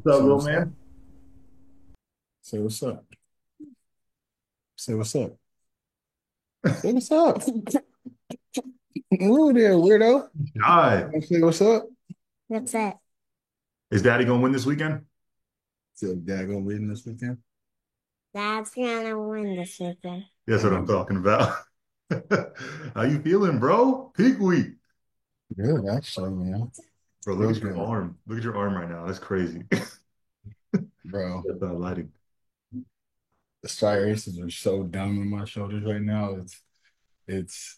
What's up, Say little what's up. man? Say what's up. Say what's up. Say what's up. Hello there, weirdo. Hi. Say what's up. What's that? Is Daddy gonna win this weekend? So dad gonna win this weekend? Dad's gonna win this weekend. That's what I'm Um, talking about. How you feeling, bro? Peak week. Good, actually, man. Bro, look Real at your good, arm. Look at your arm right now. That's crazy. bro. That's not lighting. The striations are so dumb in my shoulders right now. It's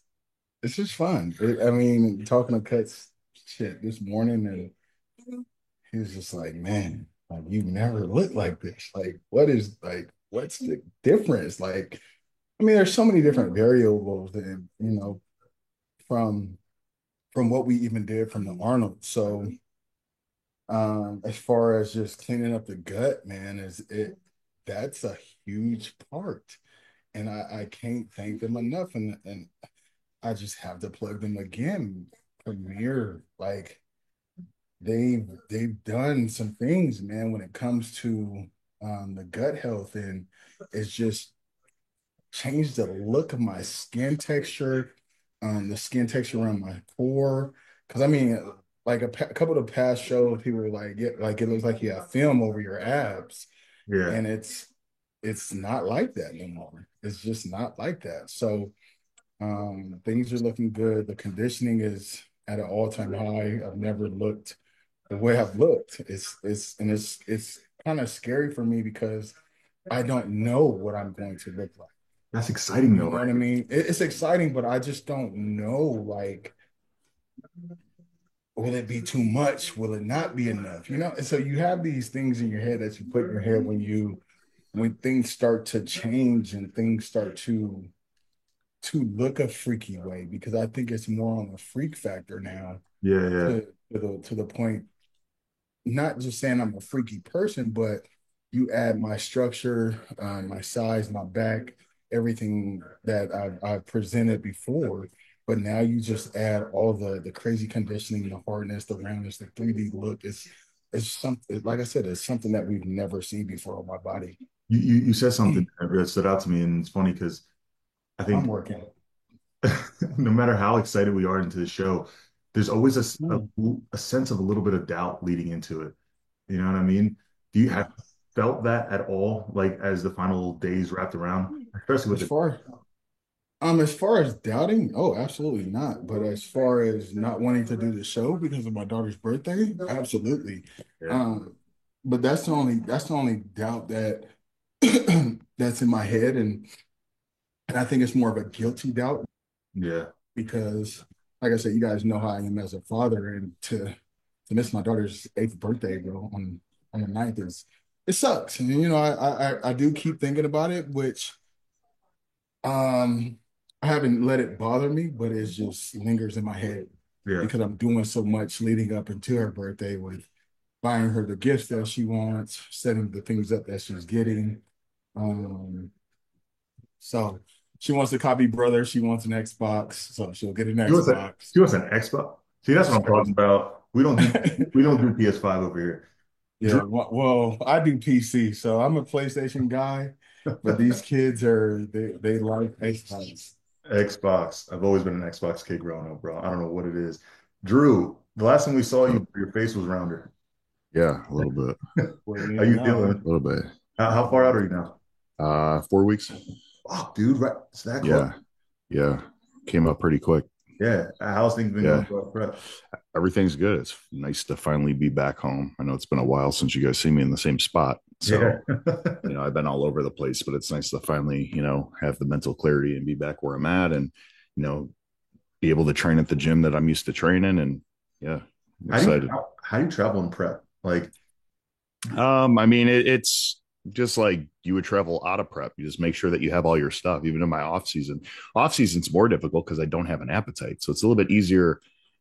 it's just fun. I mean, talking to Cuts shit this morning, and he was just like, "Man, like you never looked like this. Like, what's the difference? Like, I mean, there's so many different variables, and from what we even did from the Arnold. So, as far as just cleaning up the gut, man, is it that's a huge part, and I can't thank them enough, and I just have to plug them again. Premier, like they've done some things, man, when it comes to the gut health, and it's just changed the look of my skin texture, the skin texture around my core. Because I mean, like a couple of past shows, people were like, "Yeah, like it looks like you have film over your abs," Yeah. and it's not like that no more. It's just not like that. So things are looking good. The conditioning is at an all-time high. I've never looked the way I've looked. It's kind of scary for me because I don't know what I'm going to look like. That's exciting You though, know what I right? mean? It's exciting, but I just don't know. Like, will it be too much? Will it not be enough? And so you have these things in your head that you put in your head when things start to change and things start to look a freaky way, because I think it's more on the freak factor now Yeah, yeah. to the point, not just saying I'm a freaky person, but you add my structure, my size, my back, everything that I've presented before. But now you just add all the crazy conditioning, the hardness, the roundness, the 3D look. It's something, like I said, it's something that we've never seen before on my body. You said something that stood out to me, and it's funny because I I'm think working. no matter how excited we are into the show, there's always Mm, a sense of a little bit of doubt leading into it. You know what I mean? Do you yeah. have felt that at all, like as the final days wrapped around, especially with As the far as far as doubting, oh, absolutely not. But as far as not wanting to do the show because of my daughter's birthday, absolutely. yeah, Um, but that's the only doubt that that's in my head, and I think it's more of a guilty doubt yeah. because, like I said, you guys know how I am as a father, and to miss my daughter's eighth birthday, bro, on the ninth is it sucks. And I do keep thinking about it, which I haven't let it bother me, but it just lingers in my head Yeah. because I'm doing so much leading up into her birthday with buying her the gifts that she wants, setting the things up that she's getting. Um, so she wants a copy brother, she wants an Xbox, so she'll get an She wants a Xbox. she wants an Xbox. See, that's It's what I'm talking crazy. about. We don't do PS5 over here. Drew, Yeah, well, I do PC, so I'm a PlayStation guy, but these kids they like Xbox. Xbox. I've always been an Xbox kid growing up, bro. I don't know what it is. Drew, the last time we saw So, you, your face was rounder. yeah, a little bit, Well, you How know you now, feeling? a little bit. How far out are you now? 4 weeks. Oh, dude, right. It's that close. Yeah, yeah, came up pretty quick. Yeah. How's things been going Yeah, for prep? everything's good. It's nice to finally be back home. I know it's been a while since you guys see me in the same spot. Yeah. So, I've been all over the place, but it's nice to finally, have the mental clarity and be back where I'm at and, you know, be able to train at the gym that I'm used to training. And yeah, I'm How do you excited. how do you travel in prep? Like, I mean, it's just like you would travel out of prep. You just make sure that you have all your stuff, even in my off season. Off season's more difficult because I don't have an appetite. So it's a little bit easier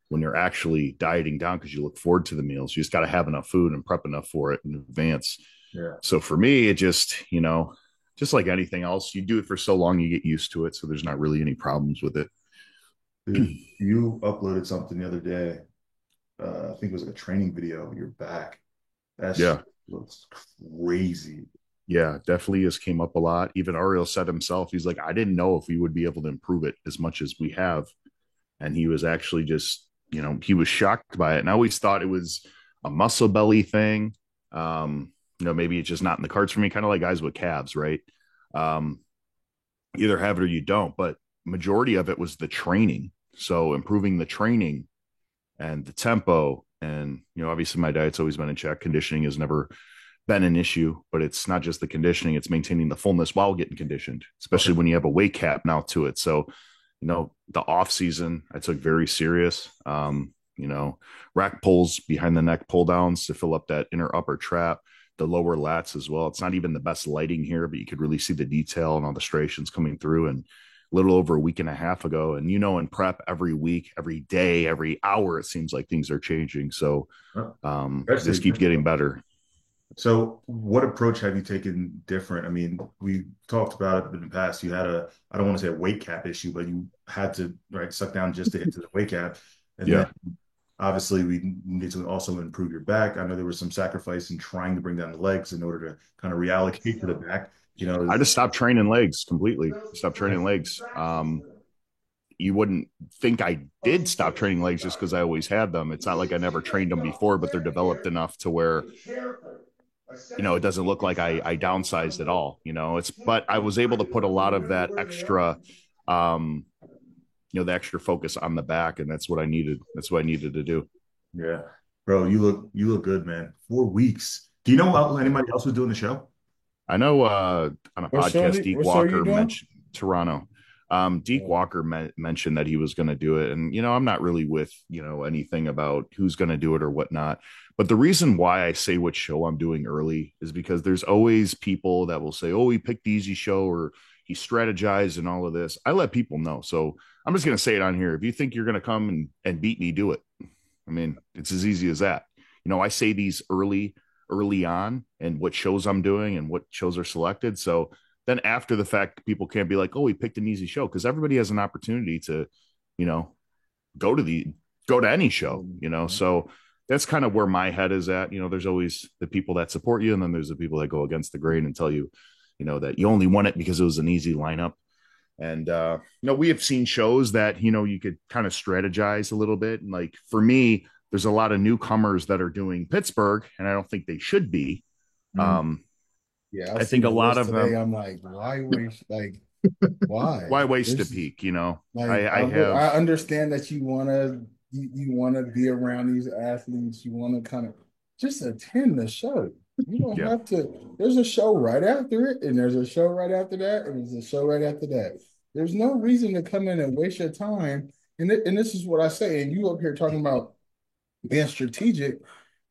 when you're actually dieting down because you look forward to the meals. You just got to have enough food and prep enough for it in advance. yeah. So for me, it just like anything else, you do it for so long, you get used to it. So there's not really any problems with it. Dude, you uploaded something the other day. I think it was like a training video. You're back. That's Yeah. looks crazy. Yeah, definitely has came up a lot. Even Ariel said himself, he's like, I didn't know if we would be able to improve it as much as we have. And he was actually just, he was shocked by it. And I always thought it was a muscle belly thing. Maybe it's just not in the cards for me, kind of like guys with calves, right? Um, either have it or you don't. But majority of it was the training. So improving the training and the tempo. And, obviously my diet's always been in check. Conditioning has never been an issue, but it's not just the conditioning, it's maintaining the fullness while getting conditioned, especially Okay. when you have a weight cap now to it. So, the off season I took very serious. Rack pulls, behind the neck pull downs to fill up that inner upper trap, the lower lats as well. It's not even the best lighting here, but you could really see the detail and all the striations coming through. And a little over a week and a half ago, and in prep every week, every day, every hour, it seems like things are changing. So Huh. this Actually, keeps getting better. so what approach have you taken different? I mean, we talked about it in the past. You had I don't want to say a weight cap issue, but you had to, right, suck down just to get to the weight cap. And then Yeah. obviously we need to also improve your back. I know there was some sacrifice in trying to bring down the legs in order to kind of reallocate to the back. I just stopped training legs completely. Stopped training legs. You wouldn't think I did stop training legs just because I always had them. It's not like I never trained them before, but they're developed enough to where it doesn't look like I downsized at all. But I was able to put a lot of that extra, um, the extra focus on the back, and that's what I needed. That's what I needed to do. Yeah, bro, you look good, man. 4 weeks. Do you know anybody else who's doing the show? I know on a podcast, Deke What show are you Walker doing? mentioned Toronto. Deke Walker mentioned that he was going to do it. And, I'm not really with, anything about who's going to do it or whatnot. But the reason why I say what show I'm doing early is because there's always people that will say, oh, he picked the easy show or he strategized and all of this. I let people know. So I'm just going to say it on here. If you think you're going to come and beat me, do it. I mean, it's as easy as that. I say these early on and what shows I'm doing and what shows are selected. So then after the fact, people can't be like, oh, we picked an easy show, because everybody has an opportunity to, you know, go to any show, So that's kind of where my head is at. There's always the people that support you, and then there's the people that go against the grain and tell you, that you only won it because it was an easy lineup. And we have seen shows that you could kind of strategize a little bit. And like for me, there's a lot of newcomers that are doing Pittsburgh, and I don't think they should be. Mm. Um, Yeah, I I think seen a the lot list of today. them. I'm like, why waste? Like, why? Why waste a This is peak? like, I have. I understand that you wanna be around these athletes. You want to kind of just attend the show. You don't Yeah. have to. There's a show right after it, and there's a show right after that, and there's a show right after that. There's no reason to come in and waste your time. And this is what I say. And you up here talking about being strategic,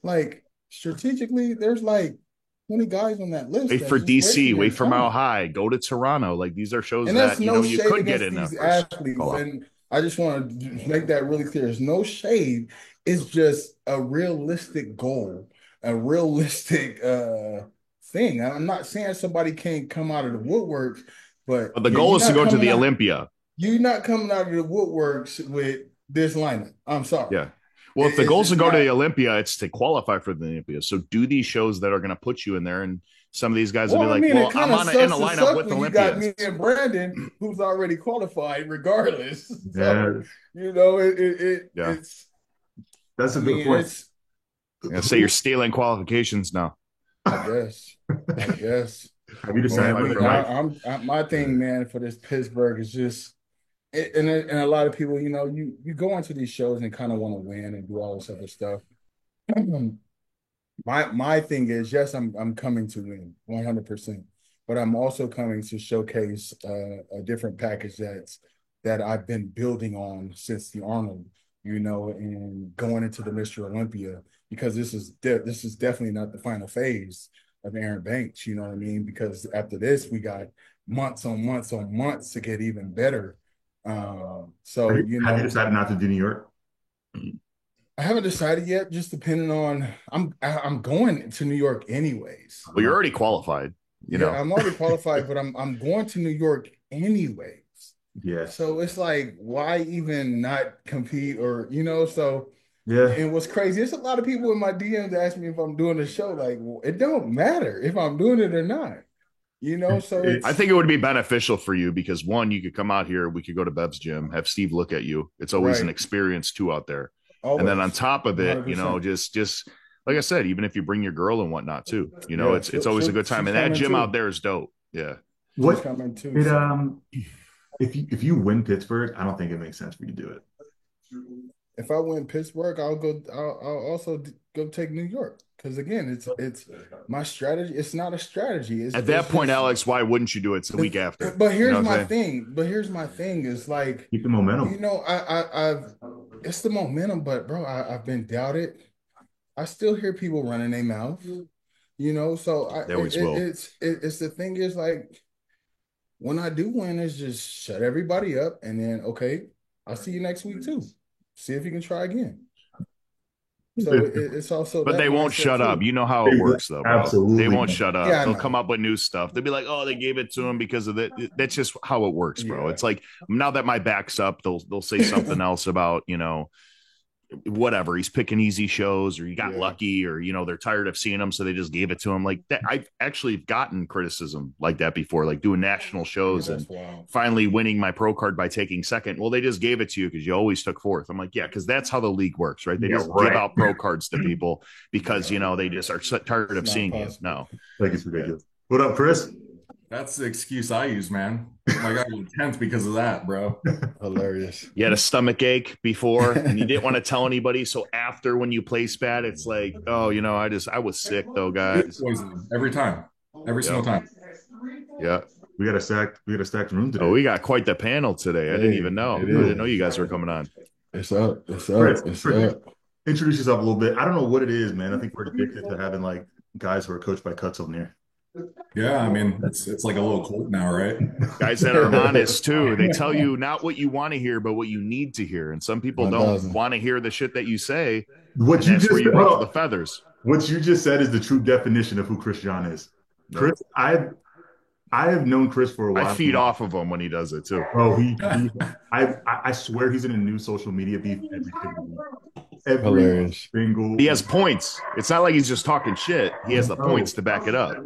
like strategically, there's like 20 guys on that list Wait that's for just DC. wasting their Wait for Mile time. High. Go to Toronto. Like these are shows And that's that no you shade could get against in the these first athletes. call up. And I just want to make that really clear. There's no shade. It's just a realistic goal, a realistic thing. I'm not saying somebody can't come out of the woodworks, but But the yeah, goal is to go to the Olympia. you're not coming out of the woodworks with this lineup. I'm sorry. Yeah. Well, if the It's goal is to just go to not. the Olympia, it's to qualify for the Olympia. So do these shows that are going to put you in there. And some of these guys will Well, be I like, mean, it well, kind I'm of in sucks a to lineup suck with when you got Olympians. me and Brandon, who's already qualified regardless. So, Yeah, Yeah. that's a I good mean, point. Say you're stealing qualifications now. I guess, I guess. Have you Man, decided Qualify whether for or life. not? my thing, man, for this Pittsburgh is just, and a lot of people, you go into these shows and kind of want to win and do all this other stuff. My thing is, yes, I'm coming to win 100%, but I'm also coming to showcase a different package that I've been building on since the Arnold, and going into the Mr. Olympia, because this is definitely not the final phase of Aaron Banks. You know what I mean? Because after this, we got months on months on months to get even better. So Have you decided not to do New York? I haven't decided yet. Just depending on I'm going to New York anyways. Well, you're already qualified, Yeah, I'm already qualified, but I'm going to New York anyways. Yes. So it's like, why even not compete, or so Yeah. And what's crazy, there's a lot of people in my DMs ask me if I'm doing a show. Like, well, it don't matter if I'm doing it or not. So I it's think it would be beneficial for you because one, you could come out here, we could go to Bev's gym, have Steve look at you. It's always an right. experience too out there. And then on Always. top of it, 100%. just like I said, even if you bring your girl and whatnot too, Yeah, it's always a good time. she's And that coming gym out too. there is dope. Yeah. She's What coming too. it So if you win Pittsburgh, I don't think it makes sense for you to do it. if I win Pittsburgh, I'll also go take New York. Because again, it's my strategy. It's not a strategy. At It's that point, just Alex, why wouldn't you do it? It's the week after. but You know here's what I'm my saying? thing. But here's my thing is like, Keep the momentum. I've it's the momentum, but bro, I've been doubted. I still hear people running their mouth, so They always will. it's the thing is like when I do win, is just shut everybody up and then okay, I'll see you next week too. See if you can try again. So it's also But that they won't mindset shut up. too. You know how it works, though, bro. They Absolutely. won't shut up. Yeah, I They'll come know. up with new stuff. They'll be like, "Oh, they gave it to him because of that." That's just how it works, bro. Yeah. It's like now that my back's up, they'll say something else about whatever, he's picking easy shows or you got Yeah. lucky or they're tired of seeing him so they just gave it to him like that. I've actually gotten criticism like that before, like doing national Yeah, shows and that's wild. finally winning my pro card by taking second. Well, they just gave it to you because you always took fourth. I'm like, yeah, because that's how the league works, right? They Yeah, just give right. out pro cards to people because they just are tired It's of not seeing you. possible. No. Like it's ridiculous. What up, Chris? That's the excuse I use, man. Like I got 10th because of that, bro. Hilarious. You had a stomach ache before and you didn't want to tell anybody. So after when you place bad, it's like, oh, I was sick though, guys. Poison every time, every single Yep. time. Yeah. We got a stacked room today. Oh, we got quite the panel today. I didn't even know. I it didn't is. know you guys were coming on. It's up. It's Chris, up. It's Chris, up. introduce yourself a little bit. I don't know what it is, man. I think we're addicted to having like guys who are coached by Cuts on here. Yeah, I mean it's like a little cult now, right? Guys that are honest too. They tell you not what you want to hear, but what you need to hear. And some people don't 1000. want to hear the shit that you say. What And you that's just where you said, ruffle the feathers. what you just said is the true definition of who Chris John is. Yep. Chris, I have known Chris for a while. I feed off of him when he does it too. Oh, I swear he's in a new social media beef every single week. Every Hilarious. single. He has points. It's not like he's just talking shit. He has the points to back it up.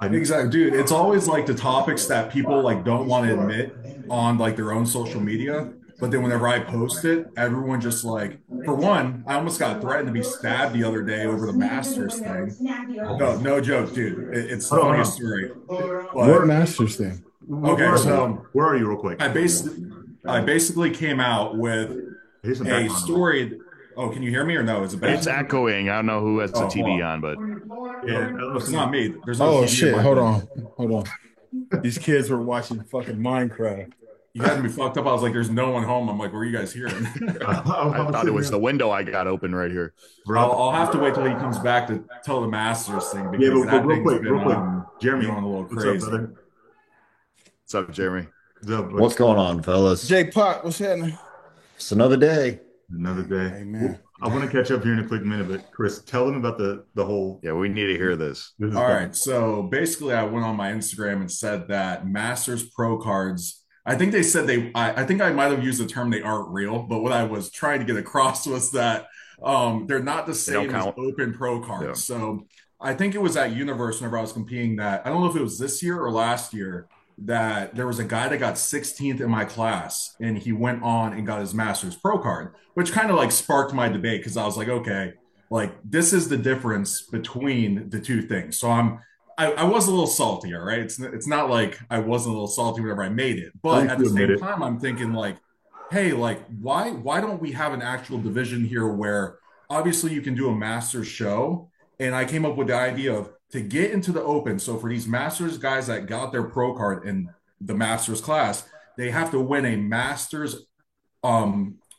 Exactly, dude. It's always like the topics that people like don't want to admit on like their own social media. But then whenever I post it, everyone just like, for one, I almost got threatened to be stabbed the other day over the Masters thing. No joke, dude. It's the Hold on, funniest story. What But Masters thing? okay, so Where are you, real quick? I basically came out with Here's some a background. story. Oh, can you hear me or no? Is it It's bad? echoing. I don't know who has the Oh, TV hold on, but Yeah, It's not me. There's no Oh TV in shit! my Hold room. on. These kids were watching fucking Minecraft. You had me fucked up. I was like, "There's no one home." I'm like, "What are you guys hearing?" I thought it was the window I got open right here. I'll have to wait till he comes back to tell the Masters thing because Yeah, but that real thing's quick, been real quick. Jeremy, going a little what's crazy. up, brother? What's up, Jeremy? What's up, buddy? What's going on, fellas? Jay Pot, what's happening? It's another day. Another day. Amen. I want to catch up here in a quick minute, but Chris, tell them about the whole. Yeah, we need to hear this. This is All right, so basically, I went on my Instagram and said that Masters Pro cards. I think they said I think I might have used the term they aren't real, but what I was trying to get across was that they're not the don't same as count. Open Pro cards. Yeah. So I think it was at Universe whenever I was competing that I don't know if it was this year or last year that there was a guy that got 16th in my class and he went on and got his Masters Pro card, which kind of like sparked my debate because I was like, okay, like this is the difference between the two things. So I was a little salty, all right. It's not like I wasn't a little salty whenever I made it, but Don't at you the admit same it. time, I'm thinking like, hey, like why don't we have an actual division here where obviously you can do a Masters show, and I came up with the idea of to get into the Open. So for these Masters guys that got their pro card in the Masters class, they have to win a Masters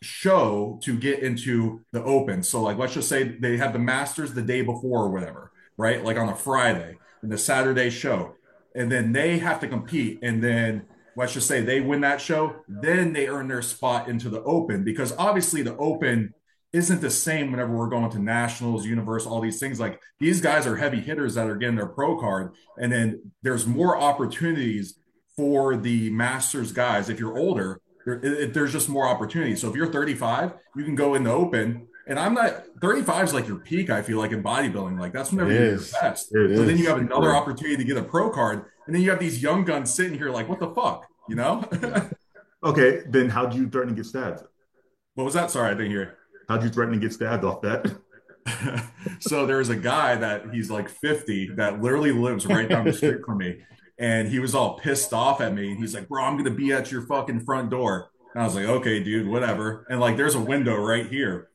show to get into the Open. So like let's just say they have the Masters the day before or whatever, right? Like on a Friday and the Saturday show. And then they have to compete. And then let's just say they win that show, then they earn their spot into the Open because obviously the Open isn't the same whenever we're going to nationals, universe, all these things. Like these guys are heavy hitters that are getting their pro card. And then there's more opportunities for the Masters guys. If you're older, there's just more opportunities. So if you're 35, you can go in the Open And I'm not 35 is like your peak, I feel like in bodybuilding. Like that's whenever It you're your is. best. It So then you is. have another opportunity to get a pro card, and then you have these young guns sitting here like, what the fuck? You know? Okay, then how'd you threaten to get stabbed? What was that? Sorry, I didn't hear. How'd you threaten to get stabbed off that? So there's a guy that he's like 50 that literally lives right down the street from me. And he was all pissed off at me. He's like, bro, I'm gonna be at your fucking front door. And I was like, okay, dude, whatever. And like there's a window right here.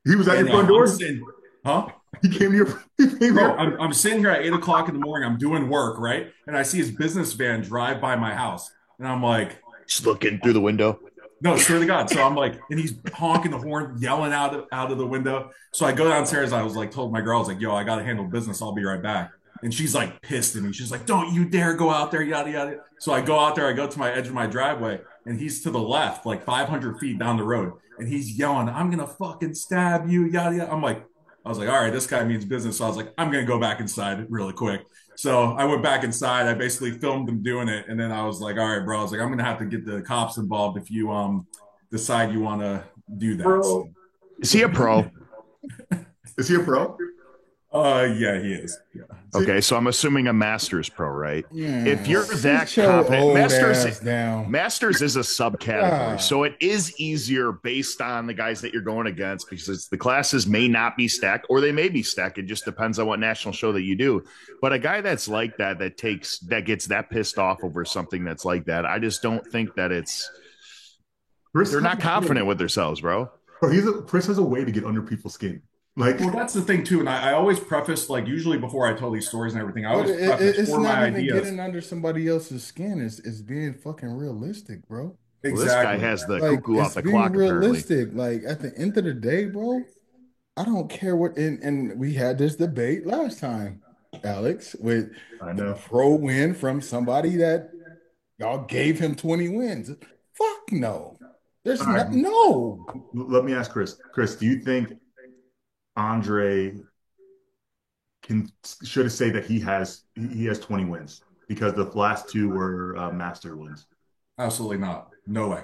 He was at your And front I'm door. sitting, huh? He came here. He came Bro, here. I'm sitting here at 8 o'clock in the morning. I'm doing work, right? And I see his business van drive by my house. And I'm like, Just looking through the window. no, swear to God. So I'm like, and he's honking the horn, yelling out of the window. So I go downstairs. I was like, told my girl, I was like, yo, I gotta handle business. I'll be right back. And she's like pissed at me. She's like, don't you dare go out there, yada yada. So I go out there. I go to my edge of my driveway, and he's to the left, like 500 feet down the road, and he's yelling, I'm gonna fucking stab you, yada yada. I was like, all right, this guy means business. So I was like, I'm gonna go back inside really quick. So I went back inside. I basically filmed them doing it, and then I was like, "All right, bro." I was like, "I'm gonna have to get the cops involved if you decide you want to do that." Bro. Is he a pro? Is he a pro? Yeah, he is. Yeah. Okay, so I'm assuming a Masters pro, right? Yeah. If you're that Sit your confident, old Masters ass down. Masters is a subcategory, God. so it is easier based on the guys that you're going against because the classes may not be stacked or they may be stacked. It just depends on what national show that you do. But a guy that's like that gets that pissed off over something that's like that, I just don't think that they're not confident with themselves, bro. Chris has a way to get under people's skin. Like, Well, that's the thing too, and I always preface, like, usually before I tell these stories and everything, I But always preface it's for my not even ideas. getting under somebody else's skin. It's being fucking realistic, bro. Well, this Exactly. guy has the Like, cuckoo off it's the being clock, apparently. realistic. Like at the end of the day, bro, I don't care what. And we had this debate last time, Alex, with I the know. pro win from somebody that y'all gave him 20 wins. Fuck no. There's All right. no. Let me ask Chris. Chris, do you think Andre should say that he has 20 wins because the last two were master wins? Absolutely not. No way.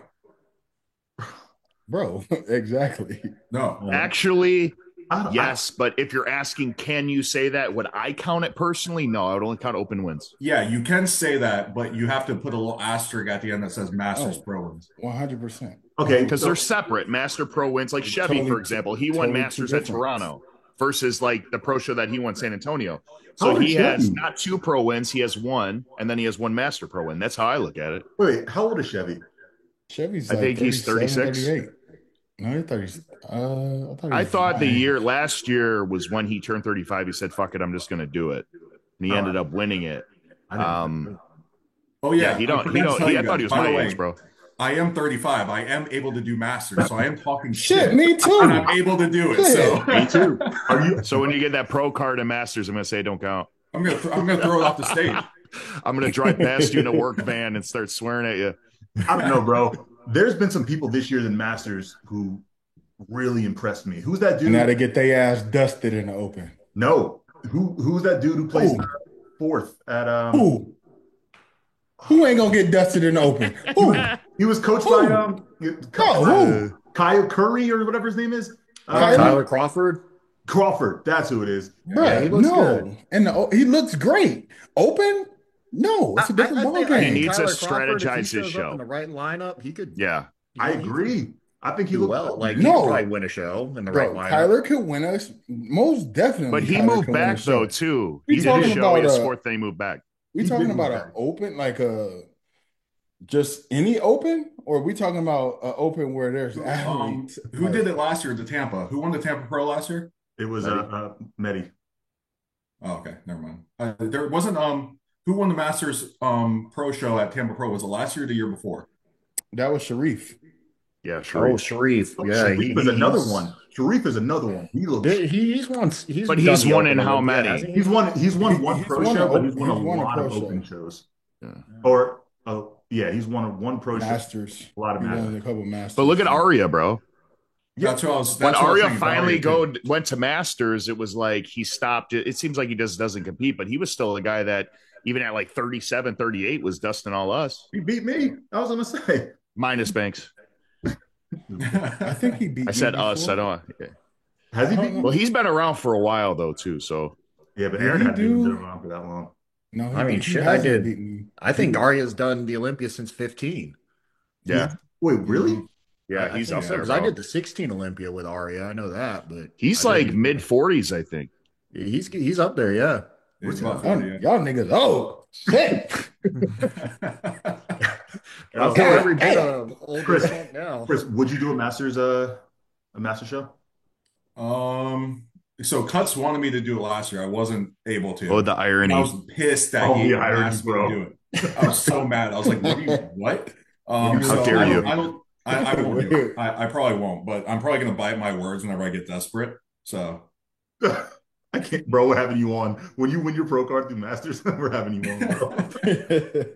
Bro, exactly. No. Actually, I don't- yes, but if you're asking, can you say that? Would I count it personally? No, I would only count open wins. Yeah, you can say that, but you have to put a little asterisk at the end that says Masters Oh. Pro wins. 100%. Okay, Because so- they're separate. Master Pro wins, like Chevy, Totally- for example. He won totally Masters two at different. Toronto versus like the pro show that he won San Antonio. How So old he is has Chevy? not two pro wins, he has one, and then he has one Master Pro win. That's how I look at it. Wait, how old is Chevy? Chevy's I like think he's 37, 36. 38. No, he's 30. I thought he was last year was when he turned 35. He said, fuck it, I'm just going to do it. And he ended up winning it. I didn't know. Oh yeah, I forgot to tell you I thought he guys, was by my the way, age, bro. I am 35. I am able to do Masters, so I am talking Shit, me too. and I'm able to do it. So Me too. Are you? So when you get that pro card in Masters, I'm going to say, don't count. I'm gonna throw it off the stage. I'm going to drive past you in a work van and start swearing at you. I don't know, bro. There's been some people this year in Masters who really impressed me. Who's that dude? Now they get their ass dusted in the open. No. Who's that dude who plays Who? fourth at Who ain't gonna get dusted in the open? Who? He was coached Who? by who? Kyle Curry or whatever his name is. Tyler Crawford. Crawford. That's who it is. Bro, Yeah, he looks no. good. And he looks great. Open? No, it's a different ball He game. needs to Tyler Crawford, if he strategize his shows up show. in the right lineup. He could. Yeah. I he could agree. I think he do looked well. Like No. he could probably win a show in the Bro, right lineup. Tyler could win us. Most definitely. But he Tyler moved could win back, us. though, too. We He did a talking show. He about has a- fourth, then he moved back. We He talking did about move an back. open, like just any open, or are we talking about an open where there's athletes? Who did it last year at the Tampa? Who won the Tampa Pro last year? It was Medi. Oh, okay, never mind. There wasn't who won the Masters Pro show at Tampa Pro? Was it last year or the year before? That was Sharif. Yeah, sure. Oh, Sharif. Yeah, Sharif is another one. Sharif is another one. He looks. He's won. He's But done he's the won open in how a little bit, many? hasn't he? He's won. He's won one He's pro won show, a- but he's won a he's won a lot pro of show. open shows. Yeah. Or yeah, he's won one pro show. Masters. A lot of He won Masters. a couple Masters. But look at Aria, bro. That's what I was. When That's what I was Aria thinking about finally Aria, too. went to Masters, it was like he stopped. It seems like he just doesn't compete, but he was still a guy that even at like 37, 38 was dusting all us. He beat me. I was gonna say. Minus Banks. I think he beat. I me said us. before. I don't. Has he I don't been? know. Well, he's been around for a while though too. So Yeah, but Did Aaron he hasn't even been do? around for that long. No, I mean, he shit, I hasn't did. beaten. I think Arya's done the Olympia since 15. He yeah, has, wait, Mhm. really? yeah, I he's think up so there, because I bro. did the 16 Olympia with Arya. I know that, but He's I know like mid 40s, I think. he's up there. Yeah. He's What's about Y'all, 40, yeah. y'all niggas, oh shit! I Oh, feel God every bit damn. of old as Chris, fuck now. Chris, would you do a master show? Um, so Cuts wanted me to do it last year. I wasn't able Oh, to. the And I irony. was pissed that Oh, he the even irony, asked me to do bro. it. I was so mad. I was like, what? What do you How So dare you? I won't do it. I probably won't, but I'm probably gonna bite my words whenever I get desperate. So I can't, bro. We're having you on when you win your pro card through Masters. We're having you on, bro.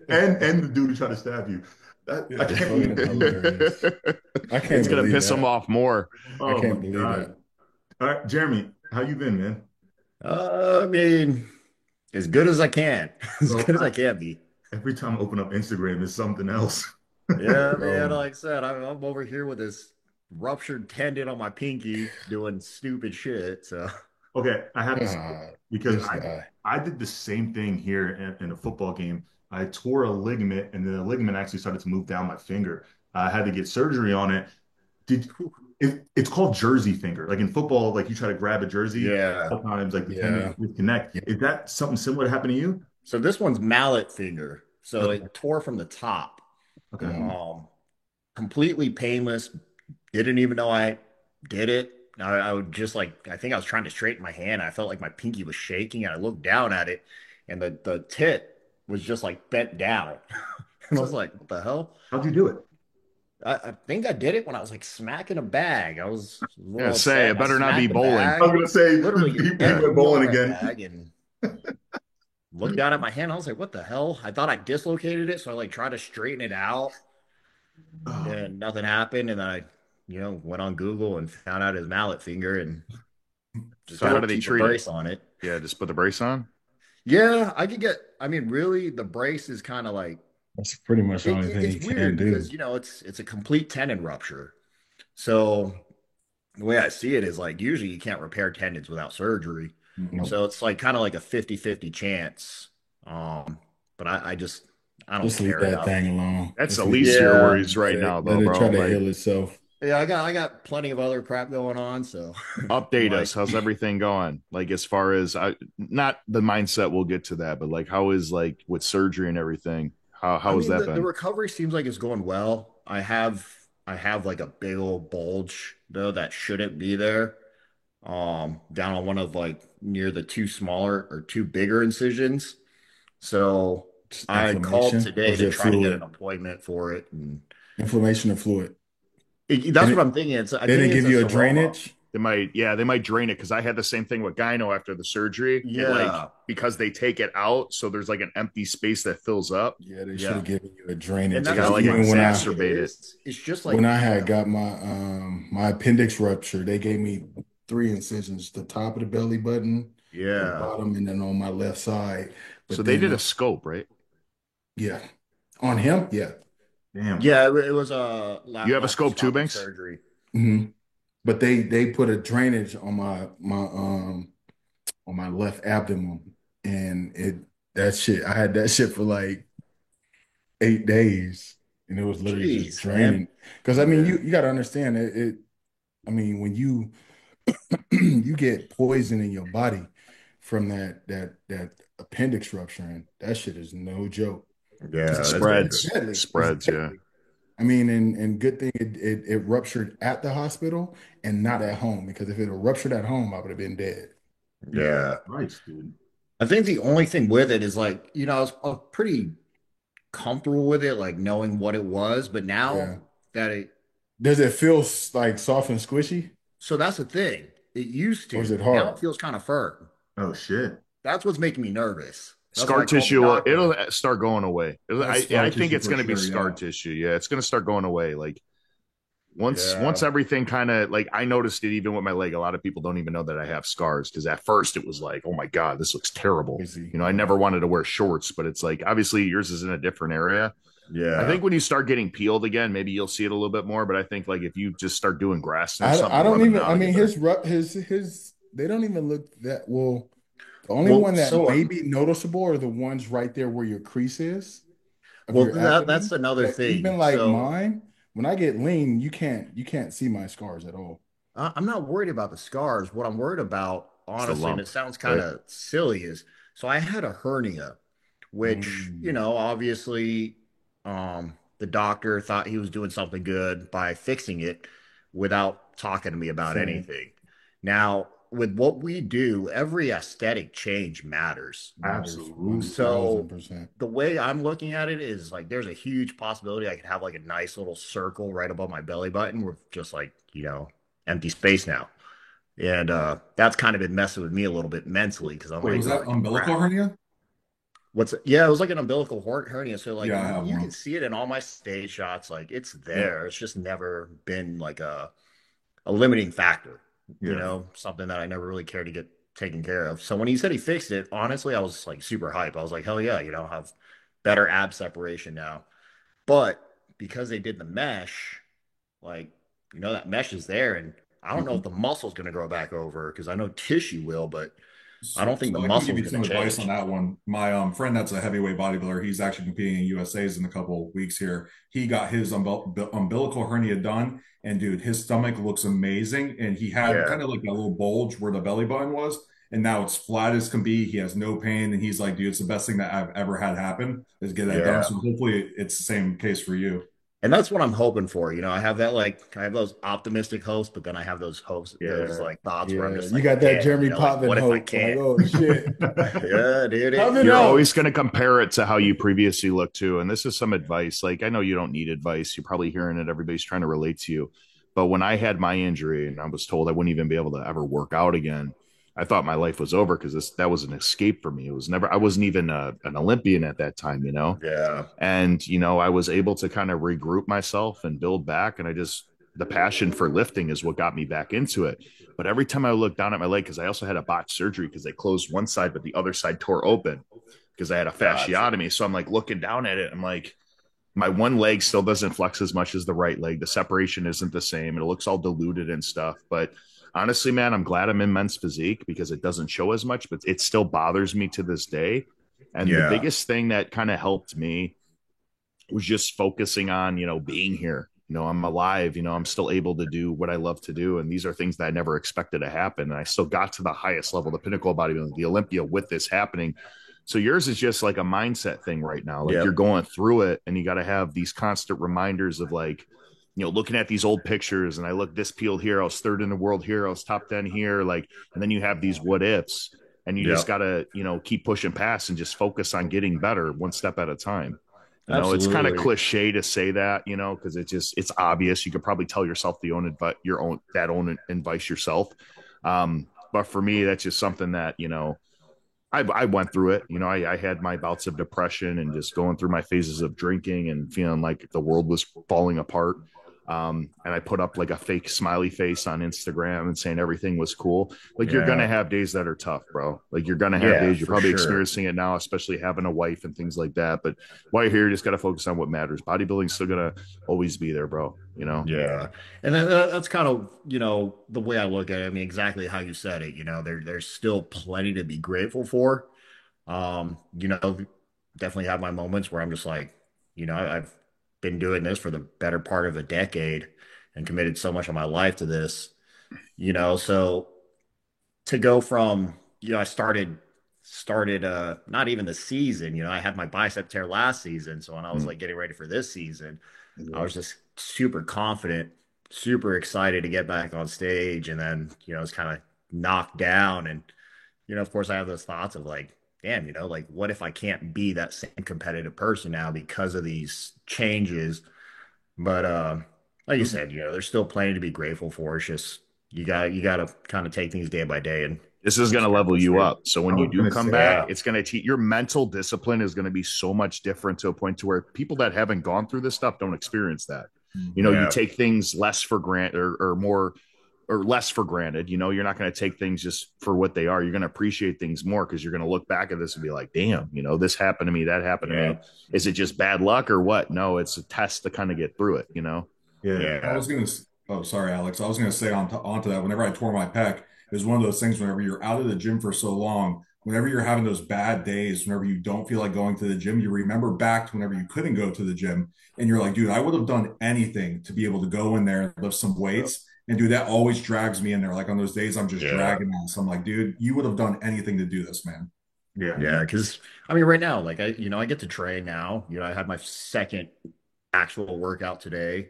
And the dude who tried to stab you. I It's can't fucking believe that. hilarious. I It's can't gonna believe piss him that. off more. I Oh my can't believe God. that. All right, Jeremy, how you been, man? I mean, as good as I can, as Bro, good as I can be. every time I open up Instagram, it's something else. Yeah, man. Bro, Like I said, I'm over here with this ruptured tendon on my pinky doing stupid shit. So, Okay, I have to say God, because this guy. I did the same thing here in a football game. I tore a ligament, and then the ligament actually started to move down my finger. I had to get surgery on it. Did it's called jersey finger? Like in football, like you try to grab a jersey, yeah. sometimes like the tendons Yeah. disconnect. Yeah. Is that something similar to happen to you? So this one's mallet finger. So Okay. it tore from the top. Okay. Mhm. Completely painless. Didn't even know I did it. I would just like I think I was trying to straighten my hand. I felt like my pinky was shaking, and I looked down at it, and the tip was just like bent down. And I was So like, what the hell? how'd you do it? I think I did it when I was like smacking a bag. I was a Yeah, little say upset. it And I better not be smacked the bowling. I was bag. gonna say Literally, he bent went the wheel on bowling that again. bag and looked down at my hand. I was like, what the hell? I thought I dislocated it, so I like tried to straighten it out, Oh, and nothing happened. And then I, went on Google and found out his mallet finger and just So got how to do they keep a treat it? brace on it. Yeah, just put the brace on. Yeah, I could get. I mean, really, the brace is kind of like That's pretty much the only thing it's he can weird do. because it's a complete tendon rupture. So the way I see it is like usually you can't repair tendons without surgery. Mhm. Nope. So it's like kind of like a 50-50 chance. Um, but I don't Just leave care that enough. thing alone. That's Just the leave least it of your Yeah. alone. worries right now, Let though, it try bro. to Like, heal itself. Yeah, I got plenty of other crap going on, so I'm update like, us. How's everything going? Like, as far as not the mindset, we'll get to that, but like, how is like with surgery and everything? I How has mean that the been? recovery seems like it's going well. I have like a big old bulge though that shouldn't be there. Down on one of like near the two smaller or two bigger incisions. So Just I called inflammation, or today is to it try to get an fluid? appointment for it, and Inflammation or fluid? that's And what it, I'm thinking. I they think didn't it's give a you a seroma. drainage? They might drain it because I had the same thing with gyno after the surgery. It like Yeah, because they take it out, so there's like an empty space that fills up. Yeah, they should yeah, have given you a and drainage They that's gotta because what like I even think it exacerbate it. is. It's just when like I had got my appendix rupture, they gave me three incisions: the top of the belly button, the yeah, bottom, and then on my left side. So But they then did a scope, right? yeah, on him, yeah. damn. yeah. It was a You have a scope too, laparoscopic Banks? surgery. hmm But they put a drainage on my left abdomen, and it that shit. I had that shit for like 8 days, and it was literally just Jeez, man. draining. Because I mean, Yeah, you got to understand it. I mean, when you you get poison in your body from that appendix rupturing, that shit is no joke. yeah. That's It's Spreads, deadly. It's spreads. Yeah. deadly. I mean, and good thing it ruptured at the hospital and not at home, because if it had ruptured at home, I would have been dead. yeah. Nice, dude. I think the only thing with it is like, I was pretty comfortable with it, like knowing what it was, but now Yeah. that it, Does it feel like soft and squishy, so that's the thing. It used or is to. it Now hard? it feels kind of firm. Oh shit. That's what's making me nervous. That's why Scar I called the tissue, doctor. it'll start going away. That's I scar think tissue it's for going to be sure. scar Yeah. tissue. Yeah, it's going to start going away. Like once Yeah. everything kind of like I noticed it even with my leg. A lot of people don't even know that I have scars because at first it was like, oh my god, this looks terrible. Crazy. You know, I never wanted to wear shorts, but it's like obviously yours is in a different area. I Yeah. think when you start getting peeled again, maybe you'll see it a little bit more. But I think like if you just start doing grass or something I and don't rubbing it even. down, I it'll mean, get better. his they don't even look that well. The only Well, one that so may be noticeable are the ones right there where your crease is of well your that's abdomen. another But even thing. like So mine, when I get lean, you can't see my scars at all. I'm not worried about the scars. What I'm worried about, It's the honestly, and lump, it sounds kind right? of silly, is so I had a hernia, which, Mm. obviously, the doctor thought he was doing something good by fixing it without talking to me about Same. anything. Now, with what we do, every aesthetic change matters. Matters Absolutely. 1000%. The way I'm looking at it is like there's a huge possibility I could have like a nice little circle right above my belly button with just like, empty space now. And that's kind of been messing with me a little bit mentally because I'm Wait, like, was that oh umbilical crap. hernia? Yeah, it was like an umbilical hernia. So like Yeah, I have you can one. see it in all my stage shots. Like it's Yeah, there. It's just never been like a limiting factor, Yeah. something that I never really cared to get taken care of. So when he said he fixed it, honestly, I was like super hype. I was like, hell yeah, I have better ab separation now. But because they did the mesh, like, that mesh is there. And I don't know if Mhm. the muscle's going to grow back over because I know tissue will, but I so, don't think the so I can give muscle's you going to some advice on change. that one. My friend that's a heavyweight bodybuilder, he's actually competing in USA's in a couple of weeks here. He got his umbilical hernia done, and dude, his stomach looks amazing. And he had Yeah. kind of like that little bulge where the belly button was, and now it's flat as can be. He has no pain, and he's like, dude, it's the best thing that I've ever had happen is get that done. Yeah. So hopefully, it's the same case for you. And that's what I'm hoping for. I have those optimistic hopes, but then I have those Yeah. like thoughts where I'm Yeah, just you like, got that damn, Jeremy like Potvin what if I hope. Like, can't? oh shit, Yeah, dude. coming You're out. always going to compare it to how you previously looked to. And this is some advice. Like, I know you don't need advice. You're probably hearing it. Everybody's trying to relate to you. But when I had my injury and I was told I wouldn't even be able to ever work out again, I thought my life was over because that was an escape for me. It was never, I wasn't even an Olympian at that time, Yeah. And, I was able to kind of regroup myself and build back. And the passion for lifting is what got me back into it. But every time I looked down at my leg, because I also had a botched surgery because they closed one side, but the other side tore open because I had a Gotcha. fasciotomy. So I'm like looking down at it. I'm like, my one leg still doesn't flex as much as the right leg. The separation isn't the same. It looks all diluted and stuff. But honestly, man, I'm glad I'm in men's physique because it doesn't show as much, but it still bothers me to this day. And the Yeah. biggest thing that kind of helped me was just focusing on, being here. I'm alive, I'm still able to do what I love to do. And these are things that I never expected to happen. And I still got to the highest level, the pinnacle of bodybuilding, the Olympia with this happening. So yours is just like a mindset thing right now. Like you're Yep. going through it and you got to have these constant reminders of like, looking at these old pictures and I look this peeled here, I was third in the world here, I was top 10 here. Like, and then you have these what ifs and you just Yep. got to, keep pushing past and just focus on getting better one step at a time. It's kind of Absolutely. cliche to say that, because it's obvious. You could probably tell yourself your own advice yourself. But for me, that's just something that, I went through it. I had my bouts of depression and just going through my phases of drinking and feeling like the world was falling apart. And I put up like a fake smiley face on Instagram and saying everything was cool. Like you're gonna Yeah. have days that are tough, bro. Like you're gonna have Yeah, days. You're for probably sure. experiencing it now, especially having a wife and things like that. But while you're here, you just gotta focus on what matters. Bodybuilding's still gonna always be there, bro. Yeah. And that's kind of, the way I look at it. I mean, exactly how you said it. There's still plenty to be grateful for. Definitely have my moments where I'm just like, I've been doing this for the better part of a decade and committed so much of my life to this, so to go from, I started not even the season, I had my bicep tear last season. So when I was Mm. like getting ready for this season, I Yeah. was just super confident, super excited to get back on stage. And then, it's kind of knocked down. And, of course, I have those thoughts of like, damn, like what if I can't be that same competitive person now because of these changes? But like you said, there's still plenty to be grateful for. It's just you got to kind of take things day by day and This is going to just level push you through. up. So I when you was do gonna come say, back, Yeah. it's going to teach your mental discipline is going to be so much different to a point to where people that haven't gone through this stuff don't experience that. You Yeah. take things less for granted or more or less for granted. You know, you're not going to take things just for what they are. You're going to appreciate things more because you're going to look back at this and be like, damn, you know, this happened to me, that happened to Yeah. me. Is it just bad luck or what? No, it's a test to kind of get through it, you know? Yeah. I Yeah. was gonna. Oh, sorry, Alex. I was gonna say onto that. Whenever I tore my pec, it was one of those things. Whenever you're out of the gym for so long, whenever you're having those bad days, whenever you don't feel like going to the gym, you remember back to whenever you couldn't go to the gym, and you're like, dude, I would have done anything to be able to go in there and lift some weights. And dude, that always drags me in there. Like on those days, I'm just Yeah. dragging ass. I'm like, dude, you would have done anything to do this, man. Yeah. Yeah. Because I mean, right now, like I get to train now. You know, I had my second actual workout today,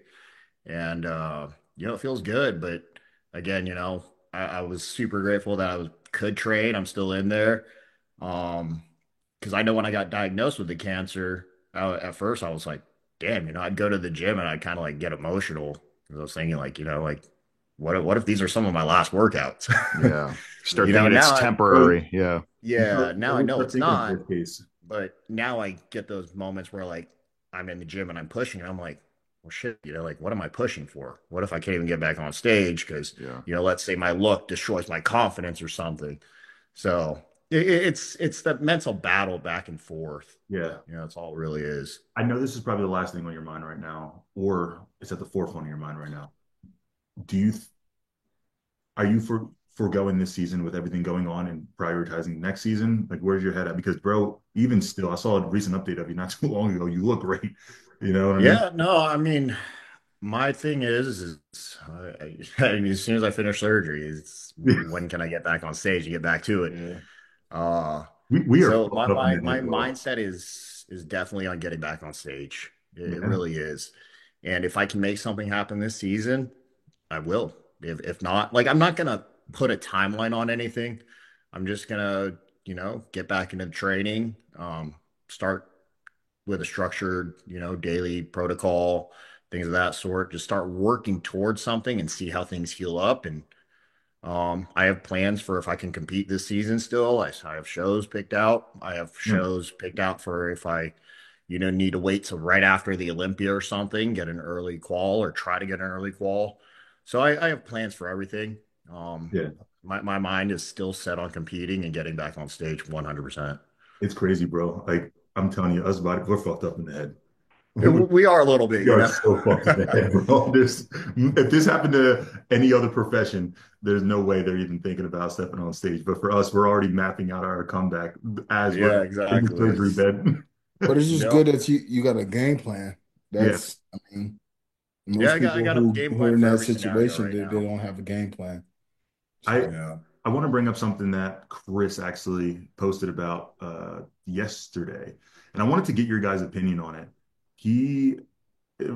and it feels good. But again, I was super grateful that could train. I'm still in there. Um, because I know when I got diagnosed with the cancer, at first I was like, damn, I'd go to the gym and I'd kind of like get emotional. 'Cause I was thinking like, like what if these are some of my last workouts? Yeah. Start thinking it's Now temporary. Yeah. now I know Start it's thinking of not, worst case. but now I get those moments where like I'm in the gym and I'm pushing and I'm like, well, shit, like what am I pushing for? What if I can't even get back on stage? Because, Yeah. let's say my look destroys my confidence or something. So it's that mental battle back and forth. Yeah. That's all it really is. I know this is probably the last thing on your mind right now, or it's at the forefront of your mind right now. Do you, are you foregoing this season with everything going on and prioritizing next season? Like, where's your head at? Because, bro, even still, I saw a recent update of you not too long ago. You look great. You know what I mean? Yeah, no, I mean, my thing is I mean, as soon as I finish surgery, it's when can I get back on stage and get back to it? Yeah. Uh, We are so my fucked up in my the my head, bro. mindset is definitely on getting back on stage. It Yeah. really is. And if I can make something happen this season, I will. If not, like I'm not gonna put a timeline on anything. I'm just gonna, get back into training, start with a structured, daily protocol, things of that sort. Just start working towards something and see how things heal up. And I have plans for if I can compete this season still. I have shows picked out. I have Yeah. shows picked out for if I, need to wait till right after the Olympia or something, get an early qual or try to get an early qual. So I have plans for everything. Um, Yeah. my mind is still set on competing and getting back on stage 100%. It's crazy, bro. Like, I'm telling you, us body, we're fucked up in the head. We are a little bit, We are so fucked in the head, bro. If this happened to any other profession, there's no way they're even thinking about stepping on stage. But for us, we're already mapping out our comeback as we're Yeah, in the exactly. surgery bed. But it's just Yep. good that you got a game plan. Yeah, I mean, Yeah, most I people got a game who are plan in for that every scenario situation, right they now. don't have a game plan. I So Yeah. I want to bring up something that Chris actually posted about yesterday, and I wanted to get your guys' opinion on it. He,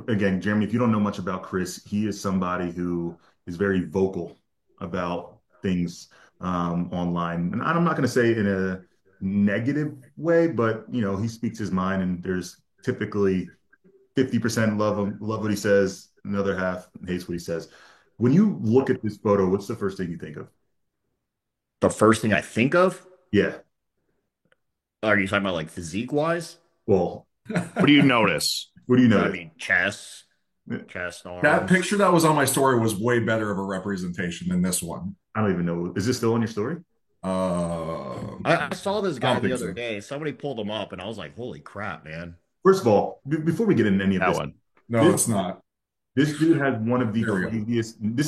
again, Jeremy, if you don't know much about Chris, he is somebody who is very vocal about things online, and I'm not going to say in a negative way, but he speaks his mind, and there's typically 50% love him, love what he says, another half hates what he says. When you look at this photo, what's the first thing you think of? The first thing I think of, Yeah. are you talking about like physique wise? Well, What do you notice? what do you I notice? mean, chest, That arms. picture that was on my story was way better of a representation than this one. I don't even know. Is this still on your story? I saw this I guy don't the think other so. day. Somebody pulled him up, and I was like, "Holy crap, man!" First of all, before we get into any of That this, one. No, this it's not. this dude has one of the There we go. craziest. And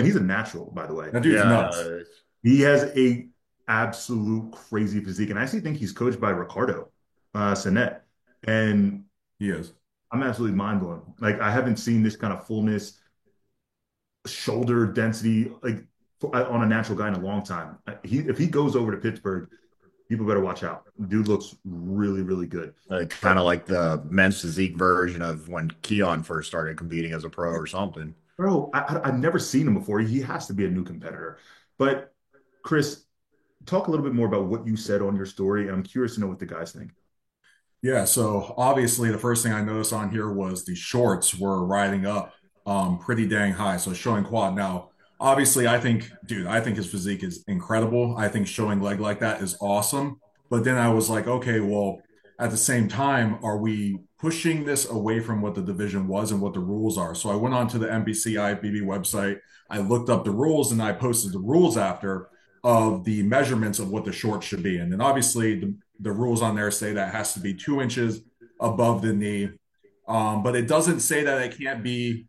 he's a natural, by the way. That dude's Yeah, I nuts. know. He has a absolute crazy physique, and I actually think he's coached by Ricardo Sinet, and He is. I'm absolutely mind blown. Like I haven't seen this kind of fullness, shoulder density, like on a natural guy in a long time. If he goes over to Pittsburgh, people better watch out. Dude looks really, really good. Kind of like the men's physique version of when Keon first started competing as a pro or something. Bro, I've never seen him before. He has to be a new competitor. But Chris, talk a little bit more about what you said on your story. I'm curious to know what the guys think. Yeah, so obviously the first thing I noticed on here was the shorts were riding up pretty dang high. So showing quad now. Obviously, I think his physique is incredible. I think showing leg like that is awesome. But then I was like, okay, well, at the same time, are we pushing this away from what the division was and what the rules are? So I went on to the NBC IFBB website. I looked up the rules and I posted the rules after of the measurements of what the shorts should be. And then obviously the rules on there say that it has to be 2 inches above the knee. But it doesn't say that it can't be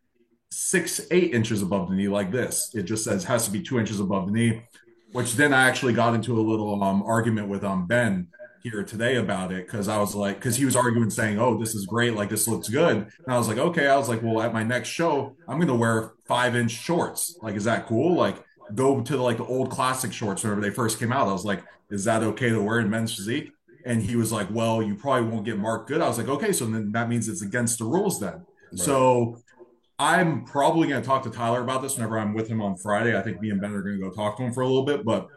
8 inches above the knee like this. It just says it has to be 2 inches above the knee, which then I actually got into a little argument with Ben here today about it because I was like, because he was arguing saying, "Oh, this is great, like this looks good," and I was like, "Okay," I was like, "Well, at my next show, I'm gonna wear 5 inch shorts. Like, is that cool? Like, go to like the old classic shorts whenever they first came out. I was like, is that okay to wear in men's physique?" And he was like, "Well, you probably won't get marked good." I was like, "Okay, so then that means it's against the rules then." Right. So I'm probably going to talk to Tyler about this whenever I'm with him on Friday. I think me and Ben are going to go talk to him for a little bit. But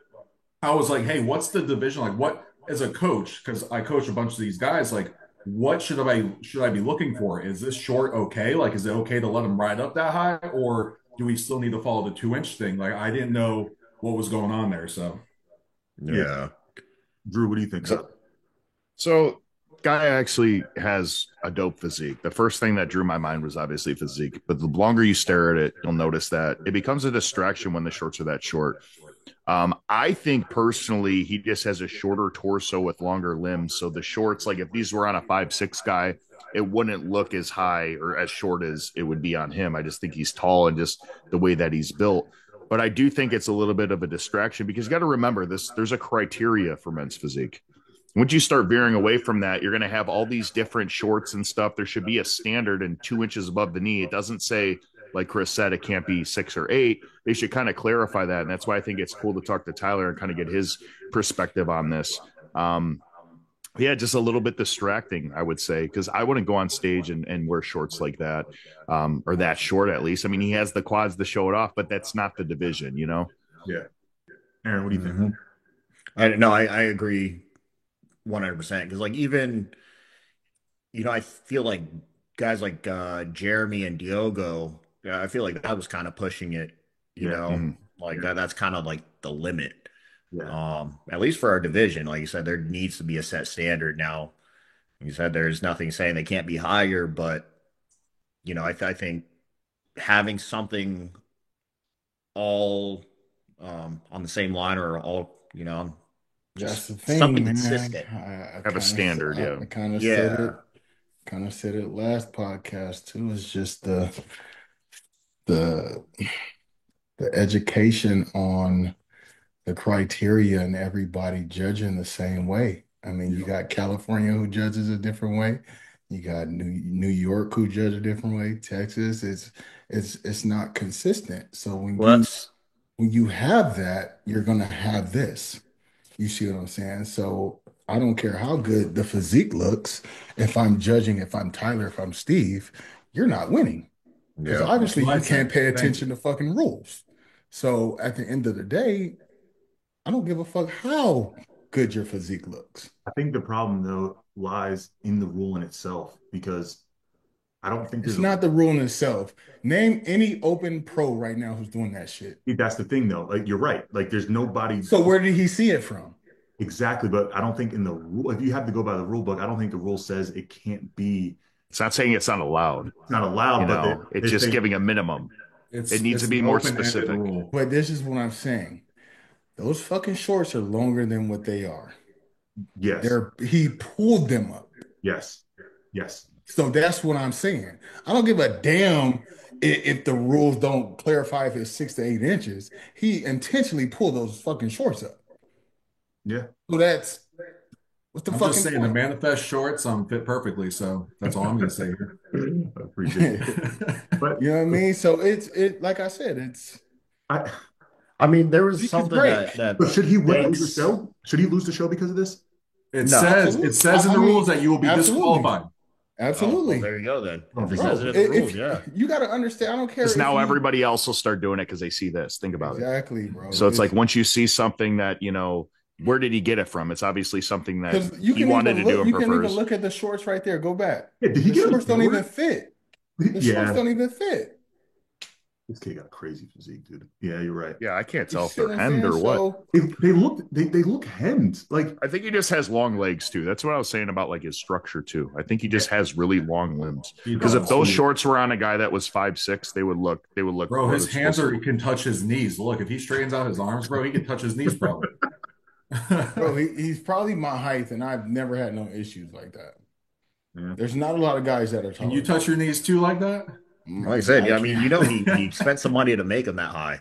I was like, hey, what's the division like? What as a coach, because I coach a bunch of these guys, like what should I be looking for? Is this short okay? Like, is it okay to let them ride up that high, or do we still need to follow the 2 inch thing? Like, I didn't know what was going on there. So Yeah. Drew, what do you think? So, guy actually has a dope physique. The first thing that drew my mind was obviously physique, but the longer you stare at it, you'll notice that it becomes a distraction when the shorts are that short. I think personally, he just has a shorter torso with longer limbs. So the shorts, like if these were on a 5'6" guy, it wouldn't look as high or as short as it would be on him. I just think he's tall and just the way that he's built. But I do think it's a little bit of a distraction because you got to remember this, there's a criteria for men's physique. Once you start veering away from that, you're going to have all these different shorts and stuff. There should be a standard and 2 inches above the knee. It doesn't say, like Chris said, it can't be 6 or 8. They should kind of clarify that. And that's why I think it's cool to talk to Tyler and kind of get his perspective on this. Yeah, just a little bit distracting, I would say, because I wouldn't go on stage and wear shorts like that, or that short at least. I mean, he has the quads to show it off, but that's not the division, you know? Yeah. Aaron, what do you think? I agree 100% because like even I feel like guys like Jeremy and Diogo, I feel like that was kind of pushing it, Yeah. like that's kind of like the limit. Yeah. At least for our division, like you said, there needs to be a set standard. Now, you said there's nothing saying they can't be higher, but I think having something all on the same line or all, That's just the thing, something man. consistent. Have a standard, yeah. I kind of said Yeah. it. Kind of said it last podcast too. It's just the the education on the criteria and everybody judging the same way. I mean, you got California who judges a different way. You got New York who judge a different way. Texas, it's not consistent. So Well, that's when you have that, you're gonna have this. You see what I'm saying? So I don't care how good the physique looks. If I'm judging, if I'm Tyler, if I'm Steve, you're not winning because yeah. obviously what I you can't said. pay Thank attention to fucking rules. So at the end of the day, I don't give a fuck how good your physique looks. I think the problem though lies in the rule in itself because I don't think It's there's a not the rule in itself. Name any open pro right now who's doing that shit. that's the thing though. Like you're right. Like there's nobody So where did he see it from? exactly, but I don't think in the rule if you have to go by the rule book, I don't think the rule says it can't be It's not saying it's not allowed, it's not allowed, but it's just giving a minimum. It needs to be an more open-ended specific. rule. But this is what I'm saying. Those fucking shorts are longer than what they are. yes, He pulled them up. yes, yes. So that's what I'm saying. I don't give a damn if the rules don't clarify if it's 6 to 8 inches. He intentionally pulled those fucking shorts up. Yeah. So that's what's the I'm fucking just saying the point? manifest shorts fit perfectly. So that's all I'm going to say here. I appreciate it. But You know what I mean? So it's like I said, I I mean, there was This is something great. but should he lose the makes show? Should he lose the show because of this? It No. says it says in I the mean, rules that you will be absolutely. disqualified. Oh, well, Absolutely. there you go then. If it Bro, says it in the rules, if yeah. you got to understand, I don't care Because if now you everybody else will start doing it because they see this. Think about it. exactly, bro. So it's like once you see something that, where did he get it from? It's obviously something that because you he can wanted to even do look, and you can even prefers. look at the shorts right there. Go back. Yeah, did he The get a shorts don't reward? even fit. The shorts Yeah. don't even fit. This kid got a crazy physique, dude. Yeah, you're right. Yeah, I can't You tell if see they're what I'm hemmed saying? or what. So They look hemmed. Like I think he just has long legs too. That's what I was saying about like his structure too. I think he just has really long limbs. He Because if does. those shorts were on a guy that was 5'6", they would look Bro, where his they're hands supposed to are be. can touch his knees. Look, if he straightens out his arms, bro, he can touch his knees probably. bro, he's probably my height, and I've never had no issues like that. yeah. There's not a lot of guys that are Can you taller than touch your knees too like that? Like I said, I yeah, I mean, you can't. know, he spent some money to make him that high.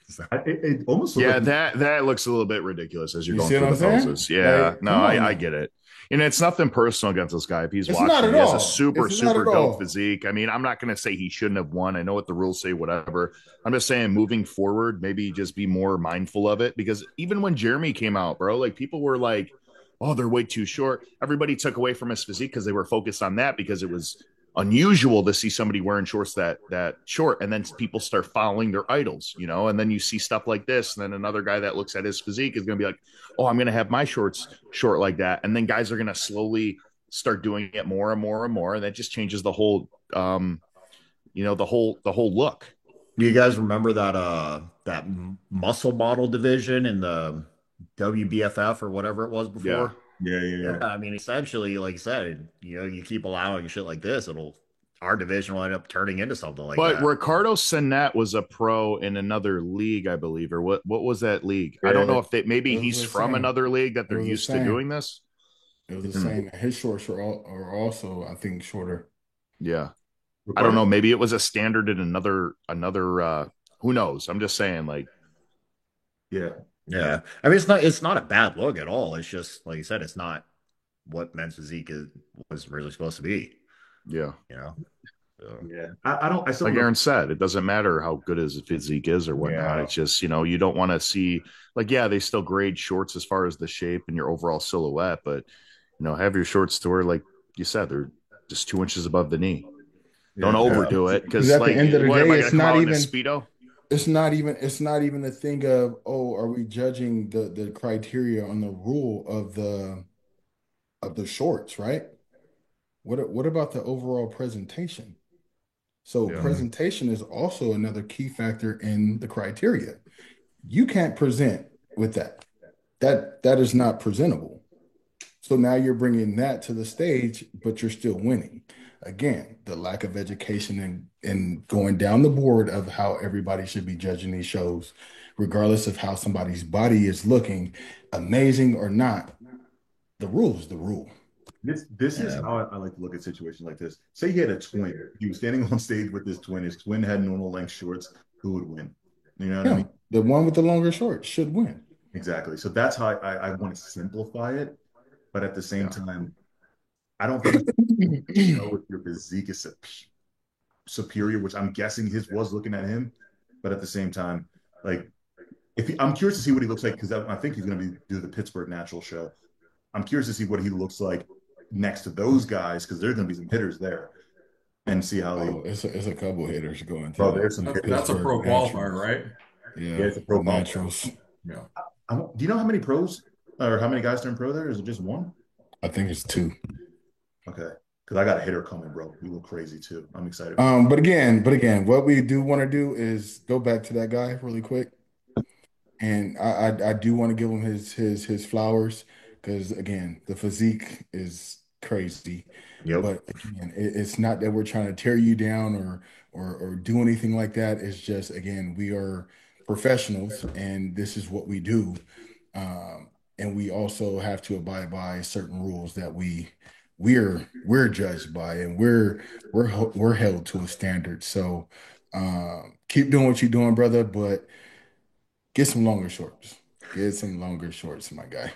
So, It almost looked Yeah, like that looks a little bit ridiculous as you're You going see what through I'm the saying? poses. Yeah, Like, no, come on I now. get it. And it's nothing personal against this guy. If he's It's not watching, at he has a all. super, It's not super at dope all. physique. I mean, I'm not going to say he shouldn't have won. I know what the rules say, whatever. I'm just saying moving forward, maybe just be more mindful of it because even when Jeremy came out, bro, like people were like, oh, they're way too short. Everybody took away from his physique because they were focused on that because it was unusual to see somebody wearing shorts that short and then people start following their idols, and then you see stuff like this and then another guy that looks at his physique is going to be like, oh, I'm going to have my shorts short like that, and then guys are going to slowly start doing it more and more and more, and that just changes the whole the whole look. do you guys remember that muscle model division in the WBFF or whatever it was Yeah. before? yeah, yeah, Yeah, yeah. I mean, essentially, like I said, you keep allowing shit like this, our division will end up turning into something like But that. Ricardo Sinet was a pro in another league, I believe, or what was that league? I don't Yeah. know if maybe It was he's the from same. another league that It they're was the used to same. doing this. It was the Hmm. same. His shorts are also, I think, shorter. Yeah. I don't Ricardo, know. Maybe it was a standard in another who knows? I'm just saying, like, yeah. Yeah, I mean, it's not a bad look at all. It's just like you said, it's not what men's physique was really supposed to be. yeah. You know. So, Yeah. I still Like don't know. Aaron said, it doesn't matter how good his physique is or whatnot. yeah. It's just, you don't want to see like, yeah, they still grade shorts as far as the shape and your overall silhouette, but have your shorts to where, like you said, they're just 2 inches above the knee. Don't Yeah. Yeah. overdo it Because because, at the like, end of the what am day, I going it's to come not out in a even Speedo? it's not even a thing of, oh, are we judging the criteria on the rule of the shorts, right? What about the overall presentation? So Yeah. presentation is also another key factor in the criteria. You can't present with that. That is not presentable. So now you're bringing that to the stage, but you're still winning. Again, the lack of education and going down the board of how everybody should be judging these shows, regardless of how somebody's body is looking, amazing or not. The rule is the rule. This is Yeah. how I like to look at situations like this. Say he had a twin. He was standing on stage with his twin. His twin had normal length shorts. Who would win? You know what I mean? Him, the one with the longer shorts, should win. Exactly. So that's how I want to simplify it. But at the same Yeah. time, I don't think you know if your physique is superior, which I'm guessing his was looking at him. But at the same time, like I'm curious to see what he looks like because I think he's going to be do the Pittsburgh Natural show. I'm curious to see what he looks like next to those guys because there's going to be some hitters there and see how they. Oh, it's a couple hitters going to Oh, there's some the hitters. That's a pro Pittsburgh qualifier, Naturals. right? Yeah, Yeah, it's a the pro ball. Naturals. Yeah. Do you know how many pros or how many guys turn pro there? Is it just one? I think it's two. Okay, because I got a hitter coming, bro. We look crazy too. I'm excited. But again, what we do want to do is go back to that guy really quick, and I do want to give him his flowers because again, the physique is crazy. Yep. But again, it's not that we're trying to tear you down or do anything like that. It's just again, we are professionals, and this is what we do. And we also have to abide by certain rules that we're judged by, and we're held to a standard. So keep doing what you're doing, brother, but get some longer shorts. Get some longer shorts, my guy.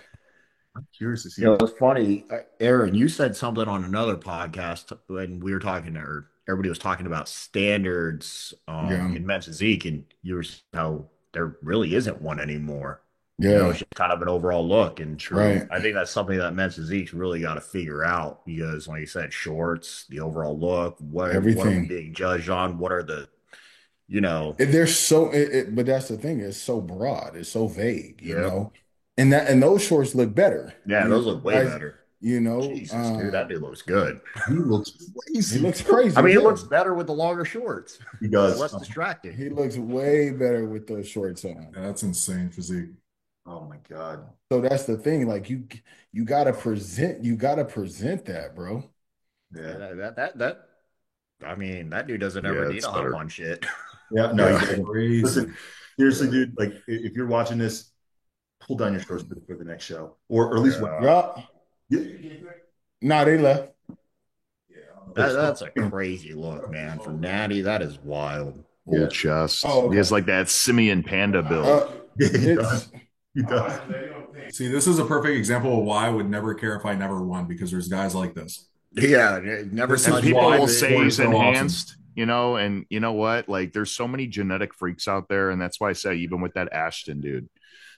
I'm curious to see. It's funny, Aaron. You said something on another podcast when we were talking, or everybody was talking about standards Yeah, in men's physique, and you were saying how there really isn't one anymore. yeah, It's just kind of an overall look. And right. I think that's something that men's physique's really got to figure out because, like you said, shorts, the overall look, what are we Everything. being judged on? What are the, you know, But that's the thing. It's so broad. It's so vague, yeah, And those shorts look better. yeah, those look way Guys, better. You know, Jesus, dude, that dude looks good. He looks he crazy. looks crazy. I mean, it good. looks better with the longer shorts. He It's does. less distracting. He looks way better with those shorts on. Yeah, that's insane physique. Oh my God. So that's the thing. Like you gotta present that, bro. Yeah. That I mean, that dude doesn't Yeah, ever need it's a hop better. on shit. Yeah. No, Yeah. he doesn't. Crazy. Listen, seriously, dude, like if you're watching this, pull down your shorts for the next show. Or at least what Yeah. Nah, they left. That's a crazy look, man. For Natty, that is wild. Full chest. Oh, okay. He has like that simian panda build. Yeah, he It's does. He does. See, this is a perfect example of why I would never care if I never won because there's guys like this. Yeah, never This And is touched people why will the say sport he's is so awesome. enhanced, you know, and you know what? Like, there's so many genetic freaks out there, and that's why I say, even with that Ashton dude,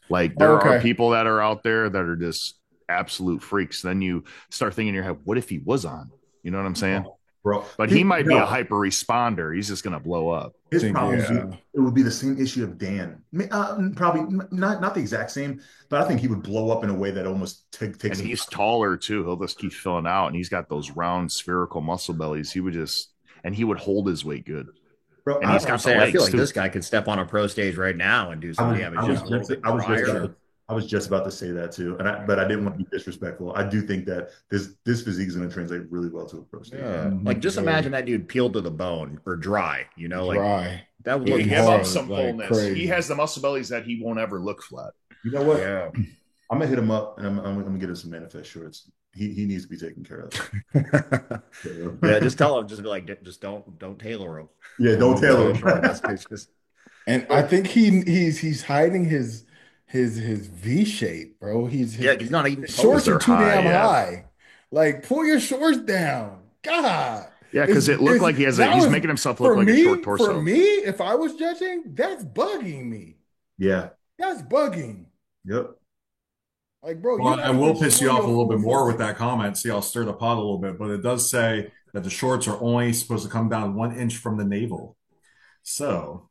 like, there are Okay. people that are out there that are just absolute freaks. Then you start thinking in your head, what if he was on? You know what I'm saying? Bro. But he might be No. a hyper responder. He's just gonna blow up. His think, problem yeah. it would be the same issue of Dan. Probably not the exact same, but I think he would blow up in a way that almost takes And him. he's taller too. He'll just keep filling out, and he's got those round spherical muscle bellies. He would just, and he would hold his weight good. Bro, And he's I'm got the saying, I feel legs like too. this guy could step on a pro stage right now and do some damage just a little bit prior. I was just about to say that too, but I didn't want to be disrespectful. I do think that this physique is going to translate really well to a pro stage. Yeah. Like, just imagine that dude peeled to the bone or dry, you know, like Dry. that would Yeah, look he Give hard, up some like fullness. crazy. He has the muscle bellies that he won't ever look flat. You know what? Yeah. I'm gonna hit him up, and I'm gonna get him some manifest shorts. He needs to be taken care of. Yeah, just tell him, just be like, just don't tailor him. Yeah, don't tailor him. Just And I think he's hiding his V shape, bro. His not even shorts They're are too high, damn yeah. high. Like, pull your shorts down. God. Yeah, because it looked like he's making himself look like a short torso. For me, if I was judging, that's bugging me. Yeah. That's bugging. Yep. Like, bro, Well, you I will piss you off a little bit more with that comment. See, I'll stir the pot a little bit, but it does say that the shorts are only supposed to come down 1 inch from the navel. So,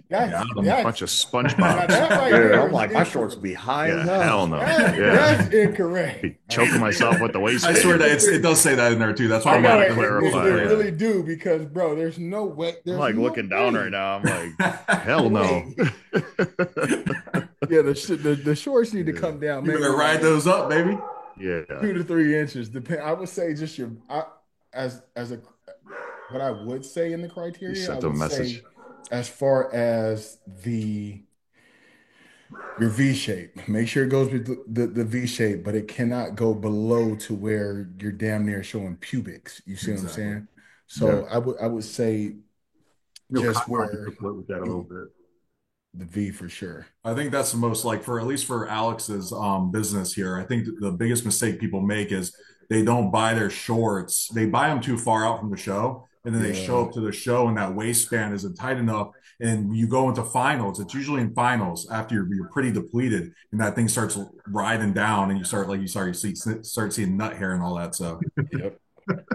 That's, Yeah, A that's, bunch of now SpongeBob. that right Yeah, there I'm is like, my incorrect. shorts would be high Yeah, enough. hell no. That's, Yeah. that's incorrect. Be choking myself with the waist. I swear that it does say that in there too. That's why I I'm know gotta it, like, clarify, it yeah. really do because, bro, there's no way. I'm There's like no looking down way. right now. I'm like, hell no. Yeah, the shorts need to come down. You Maybe better ride those up, baby. Yeah. 2 to 3 inches. Depend. I would say just as a what I would say in the You criteria. I sent them a would message. say as far as your V shape, make sure it goes with the V shape, but it cannot go below to where you're damn near showing pubics. You see what I'm Exactly. saying? So I would say just Cotton might where support with that a little bit. the V for sure. I think that's the most like for at least for Alex's business here. I think the biggest mistake people make is they don't buy their shorts. They buy them too far out from the show, and then they show up to the show, and that waistband isn't tight enough. And you go into finals. It's usually in finals after you're pretty depleted, and that thing starts riding down, and you start seeing nut hair and all that. So Yep.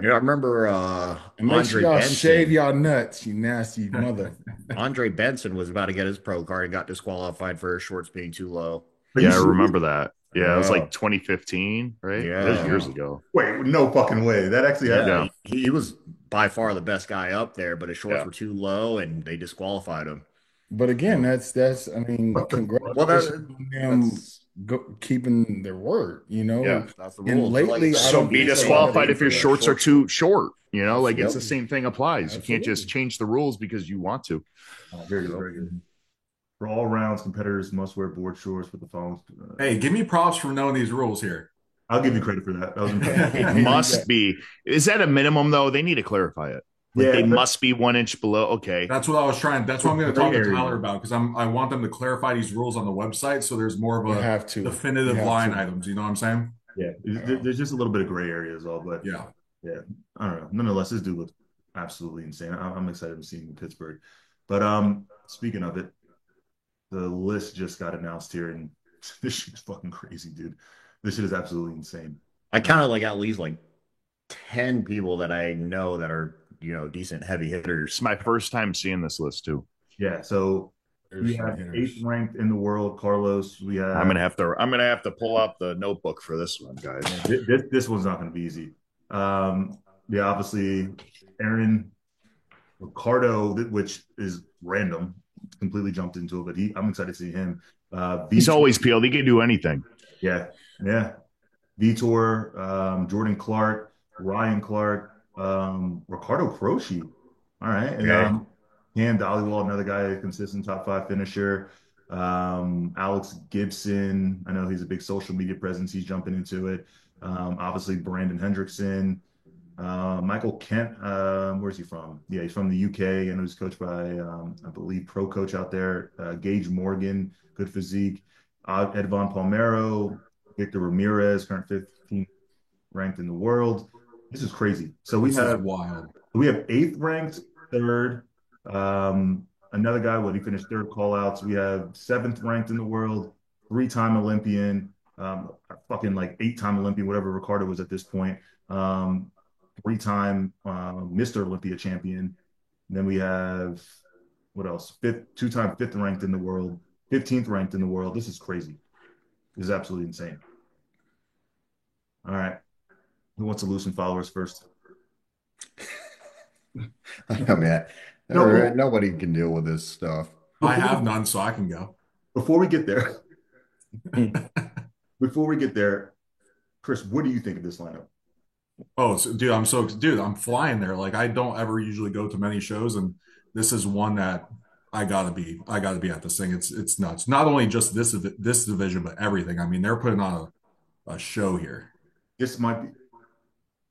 Yeah, I remember And make sure Andre y'all Benson. shave y'all nuts, you nasty mother. Andre Benson was about to get his pro card and got disqualified for his shorts being too low. But Yeah, I you see- remember that. Yeah, it was Yeah. like 2015, right? Yeah. That was years ago. Wait, no fucking way. That actually happened. Yeah. He was by far the best guy up there, but his shorts Yeah. were too low and they disqualified him. But again, that's I mean, congratulations Well, on them that's keeping their word, you know? Yeah. that's the And rule. lately, I So don't be think disqualified so. if your shorts are too short. You know, like it's the Absolutely. same thing applies. You can't just Absolutely. change the rules because you want to. Very good, very good. For all rounds, competitors must wear board shorts with the phones. hey, give me props for knowing these rules here. I'll give you credit for that. That was It impressive. must be. Is that a minimum though? They need to clarify it. Like Yeah, they but- must be 1 inch below. Okay. That's what I was trying. That's what I'm going to talk to Area. Tyler about because I want them to clarify these rules on the website so there's more of You a have to. definitive You have line to. items. You know what I'm saying? Yeah, there's just a little bit of gray area as well, but Yeah. I don't know. Nonetheless, this dude looks absolutely insane. I'm excited to see him in Pittsburgh. But speaking of it, the list just got announced here, and this shit is fucking crazy, dude. This shit is absolutely insane. I kind of like at least like 10 people that I know that are, decent heavy hitters. It's my first time seeing this list too. Yeah, so We There's some have eighth hitters. ranked in the world, Carlos. We I'm have gonna have to. I'm gonna have to pull out the notebook for this one, guys. yeah, this one's not going to be easy. Um, yeah, obviously, Aaron Ricardo, which is random, completely jumped into it, but I'm excited to see him. He's Vitor, always peeled. He can do anything. yeah, yeah. Vitor, Jordan Clark, Ryan Clark, Ricardo Croce. All right. And Okay. Cam Dollywall, another guy, consistent top five finisher. Alex Gibson, I know he's a big social media presence. He's jumping into it. Obviously, Brandon Hendrickson. Michael Kent, where's he from? Yeah, he's from the UK. I know he's coached by, I believe, pro coach out there. Gage Morgan, good physique. Edvon Palmero, Victor Ramirez, current 15th ranked in the world. This is crazy. So This is wild. we have eighth ranked, third. Another guy, what he finished third call outs. We have seventh ranked in the world, three-time Olympian, fucking like eight-time Olympian, whatever Ricardo was at this point. Um, three-time Mr. Olympia champion. And then we have what else? Fifth, two-time fifth ranked in the world, 15th ranked in the world. This is crazy. This is absolutely insane. All right. Who wants to lose some followers first? I mean, No, no. nobody can deal with this stuff. I Before, have none, so I can go. before we get there, before we get there, Chris, what do you think of this lineup? Oh, so, dude, I'm flying there. Like I don't ever usually go to many shows, and this is one that I gotta be at this thing. It's nuts. Not only just this division, but everything. I mean, they're putting on a show here. This might be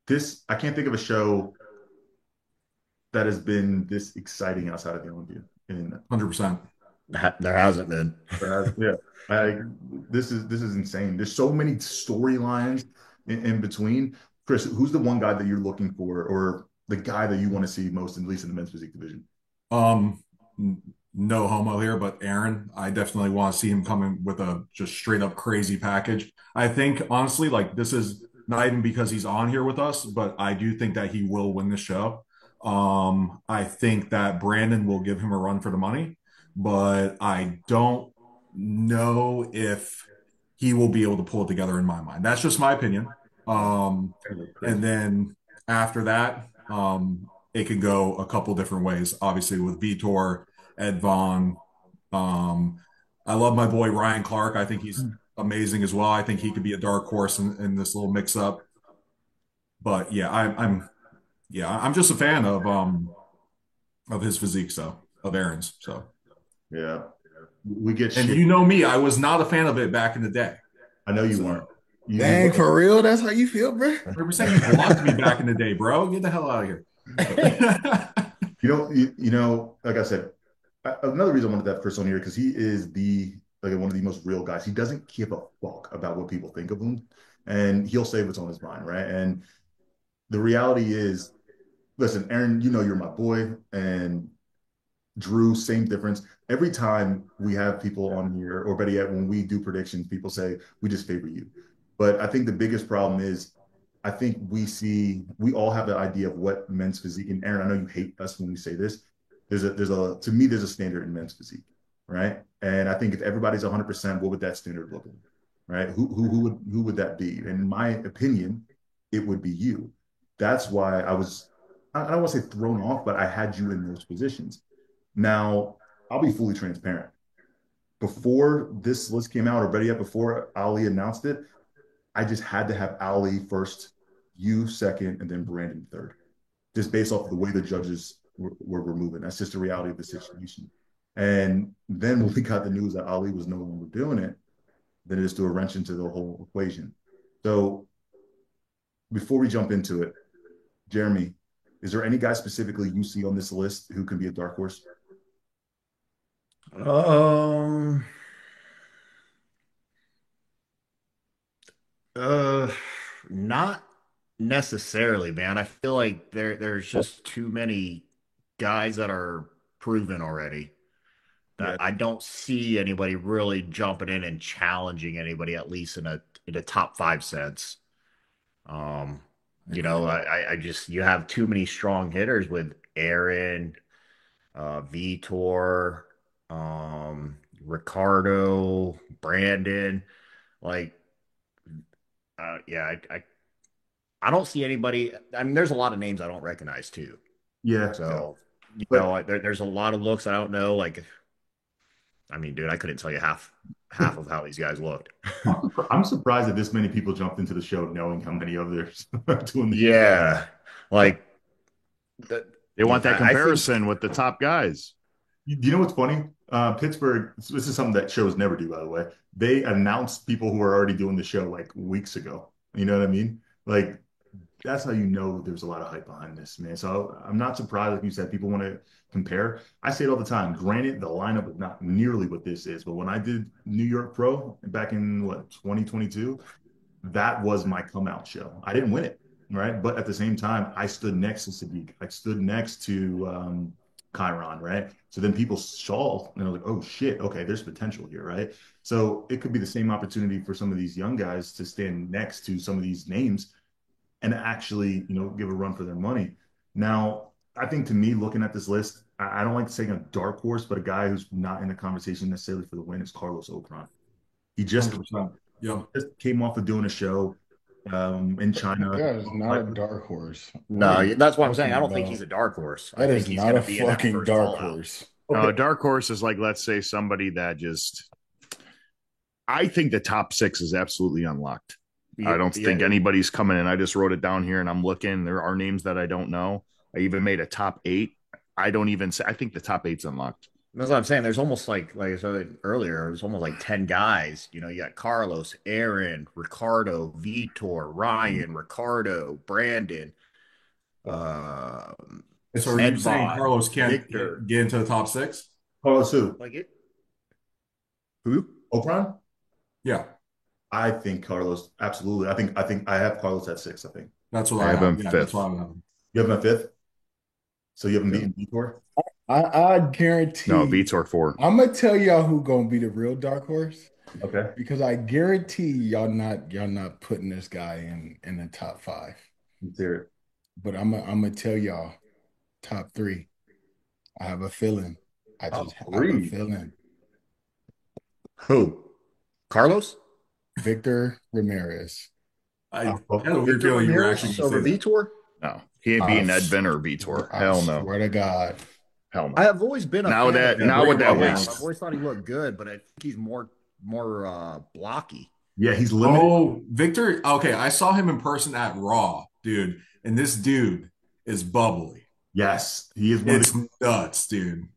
this. I can't think of a show that has been this exciting outside of the Olympia. And 100%. There hasn't been. yeah, this is insane. There's so many storylines in between. Chris, who's the one guy that you're looking for, or the guy that you want to see most, at least in the men's physique division? Um, no homo here, but Aaron, I definitely want to see him coming with a just straight up crazy package. I think honestly, like this is not even because he's on here with us, but I do think that he will win the show. I think that Brandon will give him a run for the money, but I don't know if he will be able to pull it together in my mind. That's just my opinion. And Chris. then after that, it could go a couple different ways. Obviously, with Vitor, Ed Vaughn. Um, I love my boy Ryan Clark. I think he's amazing as well. I think he could be a dark horse in this little mix up. But yeah, I'm just a fan of his physique, so of Aaron's. So Yeah, we get and shit. you know me, I was not a fan of it back in the day. I know you weren't. So Dang, You for real? That's how you feel, bro? 100% you blocked me back in the day, bro. Get the hell out of here. like I said, another reason I wanted that Chris on here because he is the like one of the most real guys. He doesn't give a fuck about what people think of him, and he'll say what's on his mind, right? And the reality is, listen, Aaron, you know you're my boy, and Drew, same difference. Every time we have people on here, or better yet, when we do predictions, people say we just favor you. But I think the biggest problem is I think we all have an idea of what men's physique. And Aaron, I know you hate us when we say this. To me, there's a standard in men's physique, right? And I think if everybody's 100%, what would that standard look like, right? Who would that be? And in my opinion, it would be you. That's why I don't want to say thrown off, but I had you in those positions. Now, I'll be fully transparent. Before this list came out, or better yet, before Ali announced it, I just had to have Ali first, you second, and then Brandon third, just based off of the way the judges were moving. That's just the reality of the situation. And then when we got the news that Ali was no longer doing it, then it just threw a wrench into the whole equation. So before we jump into it, Jeremy, is there any guy specifically you see on this list who can be a dark horse? Um, uh, Not necessarily, man. I feel like there's just too many guys that are proven already that Yeah, I don't see anybody really jumping in and challenging anybody, at least in a top five sense. Um, Agreed. I just you have too many strong hitters with Aaron, Vitor. Ricardo, Brandon, like, yeah, I don't see anybody. I mean, there's a lot of names I don't recognize too. Yeah, So, but there's a lot of looks I don't know. Like, I mean, dude, I couldn't tell you half of how these guys looked. I'm surprised that this many people jumped into the show knowing how many others are doing the show. Yeah, like the, They want that I think comparison with the top guys. You know what's funny? Pittsburgh, this is something that shows never do, by the way. They announced people who are already doing the show like weeks ago. You know what I mean? Like that's how you know there's a lot of hype behind this, man. So I'm not surprised, like you said, people want to compare. I say it all the time. Granted, the lineup is not nearly what this is, but when I did New York Pro back in what 2022, that was my come out show. I didn't win it, right? But at the same time, I stood next to Sadiq. I stood next to Chiron, right? So then people saw and they're like, oh shit, okay, there's potential here, right? So it could be the same opportunity for some of these young guys to stand next to some of these names and actually, give a run for their money. Now, I think to me, looking at this list, I don't like saying a dark horse, but a guy who's not in the conversation necessarily for the win is Carlos Ocran. He just 100%. Yep. came off of doing a show in China. That is not a dark horse. no, that's what I'm saying. I don't think About- he's a dark horse. I That think is he's not going a to be in that fucking first dark fallout. horse. Okay. Dark horse is like, let's say somebody that just, I think the top six is absolutely unlocked. I don't think anybody's coming in. I just wrote it down here and I'm looking. There are names that I don't know. I even made a top 8. I don't even say, I think the top 8's unlocked. That's what I'm saying. There's almost like I said earlier, there's almost like 10 guys. You got Carlos, Aaron, Ricardo, Vitor, Ryan, Ricardo, Brandon, uh, So are you saying Edvard, Carlos can't Victor. get into the top six? Carlos who? Like it. Who? Ocran? Yeah, I think Carlos, absolutely. I think I have Carlos at 6, I think. that's what I I have have. him Yeah, fifth. that's what I'm having. You have him at 5th? So you haven't beaten Vitor? I guarantee. No, Vitor 4. I'm gonna tell y'all who gonna be the real dark horse Okay. because I guarantee y'all not putting this guy in the top 5. Let's hear it. But I'm gonna tell y'all top 3. I have a feeling. I Top just have a 3? feeling. Who? Carlos? Victor Ramirez. I had well, a weird feeling you were actually over going to say that. Vitor? No, he ain't beating I Edvin or Vitor. I Hell no. swear to God. Hell no. I have always been a Now fan that- of him. now with that Yeah, list- I've always thought he looked good, but I think he's more blocky. Yeah, he's limited. Oh, Victor. Okay, I saw him in person at Raw, dude, and this dude is bubbly. Yes, he is one of It's the. nuts, dude.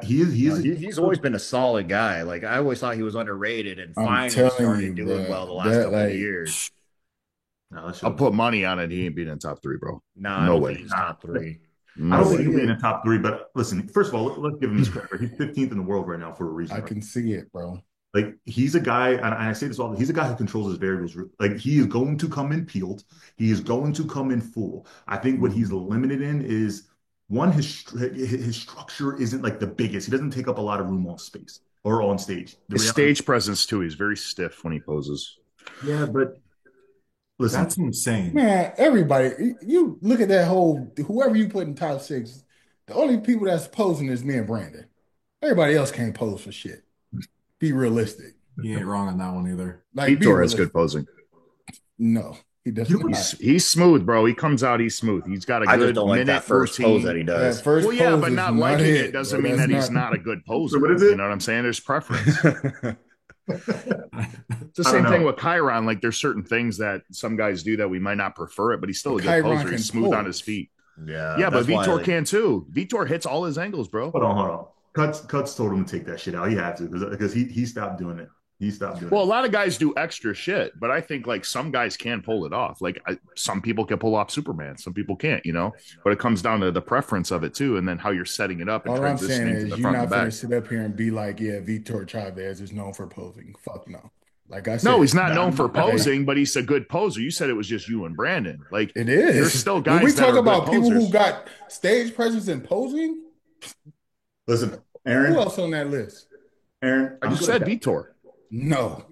He's always been a solid guy. Like I always thought he was underrated, and I'm finally telling started you, doing bro, well the last that, couple of like, years. No, that I'll should- put money on it. He ain't beating in top 3, bro. No, I No don't way. think he's top 3. I No don't think way. he'll be in the top 3, but listen, first of all, let's give him his credit. He's 15th in the world right now for a reason. I right? can see it, bro. Like he's a guy, and I say this all, he's a guy who controls his variables. Like he is going to come in peeled. He is going to come in full. I think what he's limited in is one, his structure isn't like the biggest. He doesn't take up a lot of room on space or on stage. The His reality- stage presence too. He's very stiff when he poses. Yeah, but listen, That's insane. Man, everybody, you look at that whole whoever you put in top 6, the only people that's posing is me and Brandon. Everybody else can't pose for shit. Be realistic. He ain't wrong on that one either. Like be Vitor has realistic. good posing. No, he does You- not. He's smooth, bro. He comes out, he's smooth. He's got a I good just don't like minute that first routine. pose that he does. That first Well, yeah, pose but is not liking it, it doesn't bro. mean That's that he's not a good poser. So what is it? You know what I'm saying? There's preference. It's the I don't same thing know. with Chiron. Like there's certain things that some guys do that we might not prefer it, but he's still a But good Chiron poser. can He's smooth on pose. his feet. Yeah, But that's why, Vitor like, can too. Vitor hits all his angles, bro. hold on. Cuts told him to take that shit out. He had to because he stopped doing it. He stopped doing Well, a it. lot of guys do extra shit, but I think like some guys can pull it off. Like some people can pull off Superman, some people can't, you know. But it comes down to the preference of it too, and then how you're setting it up and All I'm saying transitioning to is the you're front not and going to back. sit up here and be like, yeah, Vitor Chavez is known for posing. Fuck no. Like I said, No, he's not known for Hey, posing, but he's a good poser. You said it was just you and Brandon. Like It is. There's still When guys we that talk are good about people who posers. got stage presence and posing, Listen, who Aaron, else on that list? Aaron, I just said Vitor. No.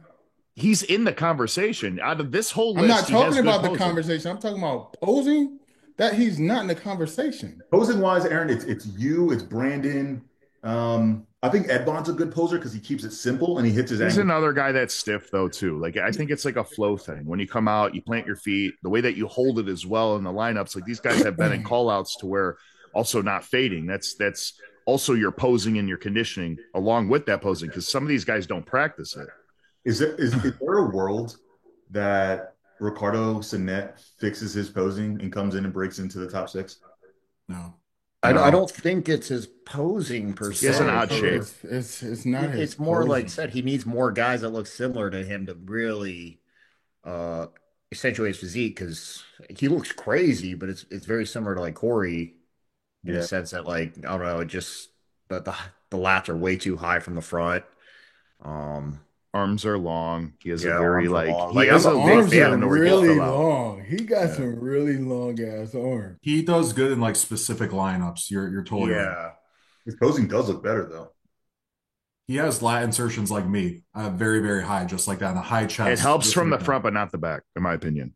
He's in the conversation. Out of this whole list, I'm not he has talking good about the posing. conversation. I'm talking about posing. That he's not in the conversation. posing wise, Aaron, it's you, it's Brandon, I think Edbon's a good poser because he keeps it simple and he hits his He's angle. another guy that's stiff though too. Like I think it's like a flow thing. When you come out, you plant your feet. The way that you hold it as well in the lineups, like these guys have been in call outs to where also not fading. That's also your posing and your conditioning along with that posing because some of these guys don't practice it. Is there a world that Ricardo Sinet fixes his posing and comes in and breaks into the top six? No. I No, don't think it's his posing per he has an se. odd shape. It's not his It's more like posing. said he needs more guys that look similar to him to really uh accentuate his physique because he looks crazy, but it's very similar to like Corey in the Yeah. sense that like I don't know, it just the lats are way too high from the front. Um, Arms are long. He has a yeah, very arms are like long. he Like His is a big arms fan are of Northeast really fill out. long. He got Yeah. some really long ass arms. He does good in like specific lineups. You're totally right. yeah, His posing does look better though. He has lat insertions like me, very, very high, just like that, and a high It chest, helps just from like the that. front, but not the back, in my opinion.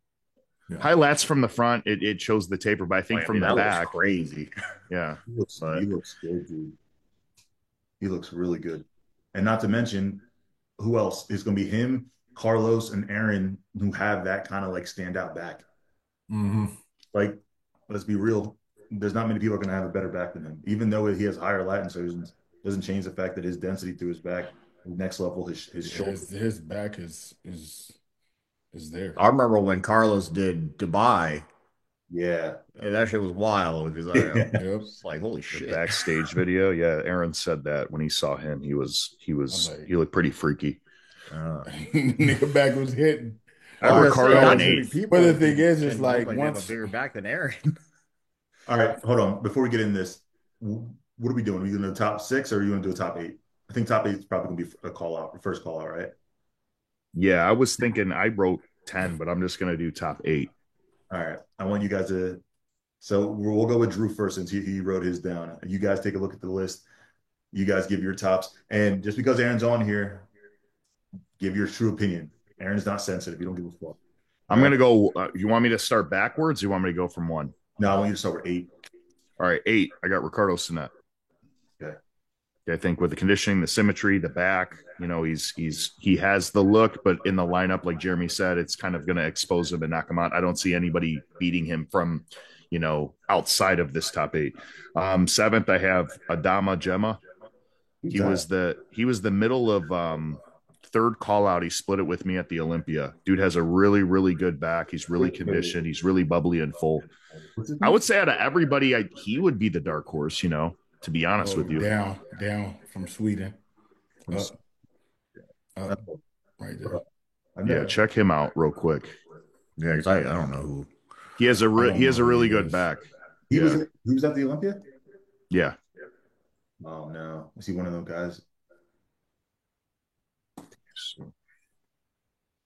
Yeah. High lats from the front, it shows the taper, but I think like, I from mean the that looks back, crazy. yeah. He But looks good, dude. He looks really good. And not to mention, who else is going to be him, Carlos, and Aaron, who have that kind of like standout back. Hmm. Like, let's be real. There's not many people are going to have a better back than him, even though he has higher Latin surgeons. Doesn't change the fact that his density through his back, next level, his Yeah, shoulder. his back is there. I remember when Carlos did Dubai, Yeah. and that shit was wild because I Yep. was like, holy The shit. backstage video, yeah. Aaron said that when he saw him, I'm like, he looked pretty freaky. Uh, nigga back was hitting. I was gonna say, Ricardo not and too many eight. people But the thing is, it's can look like like they have a once bigger back than Aaron. All right, hold on. Before we get in this, what are we doing? Are we doing the top six or are you going to do a top eight? I think top eight is probably going to be a call out, first call out, right? Yeah, I was thinking I wrote 10, but I'm just gonna do top eight. All right. I want you guys to. So we'll go with Drew first since he wrote his down. You guys take a look at the list. You guys give your tops. And just because Aaron's on here, give your true opinion. Aaron's not sensitive. You don't give a fuck. All I'm right. gonna go. You want me to start backwards? Or you want me to go from one? No, I want you to start with eight. All right, eight. I got Ricardo Sinet. Okay. I think with the conditioning, the symmetry, the back, he has the look, but in the lineup, like Jeremy said, it's kind of going to expose him and knock him out. I don't see anybody beating him from, outside of this top eight. Seventh, I have Adama Gemma. He was the middle of third call out. He split it with me at the Olympia. Dude has a really, really good back. He's really conditioned. He's really bubbly and full. What's his I name? would say out of everybody, he would be the dark horse, to be honest oh, with you. down from Sweden. Up, up, right there. I've Yeah, never, check him out real quick. Yeah, because I don't know who. He has a I don't he has a know who really he good is. back. he was Yeah. he was at the Olympia? Yeah. Oh no. Is he one of those guys?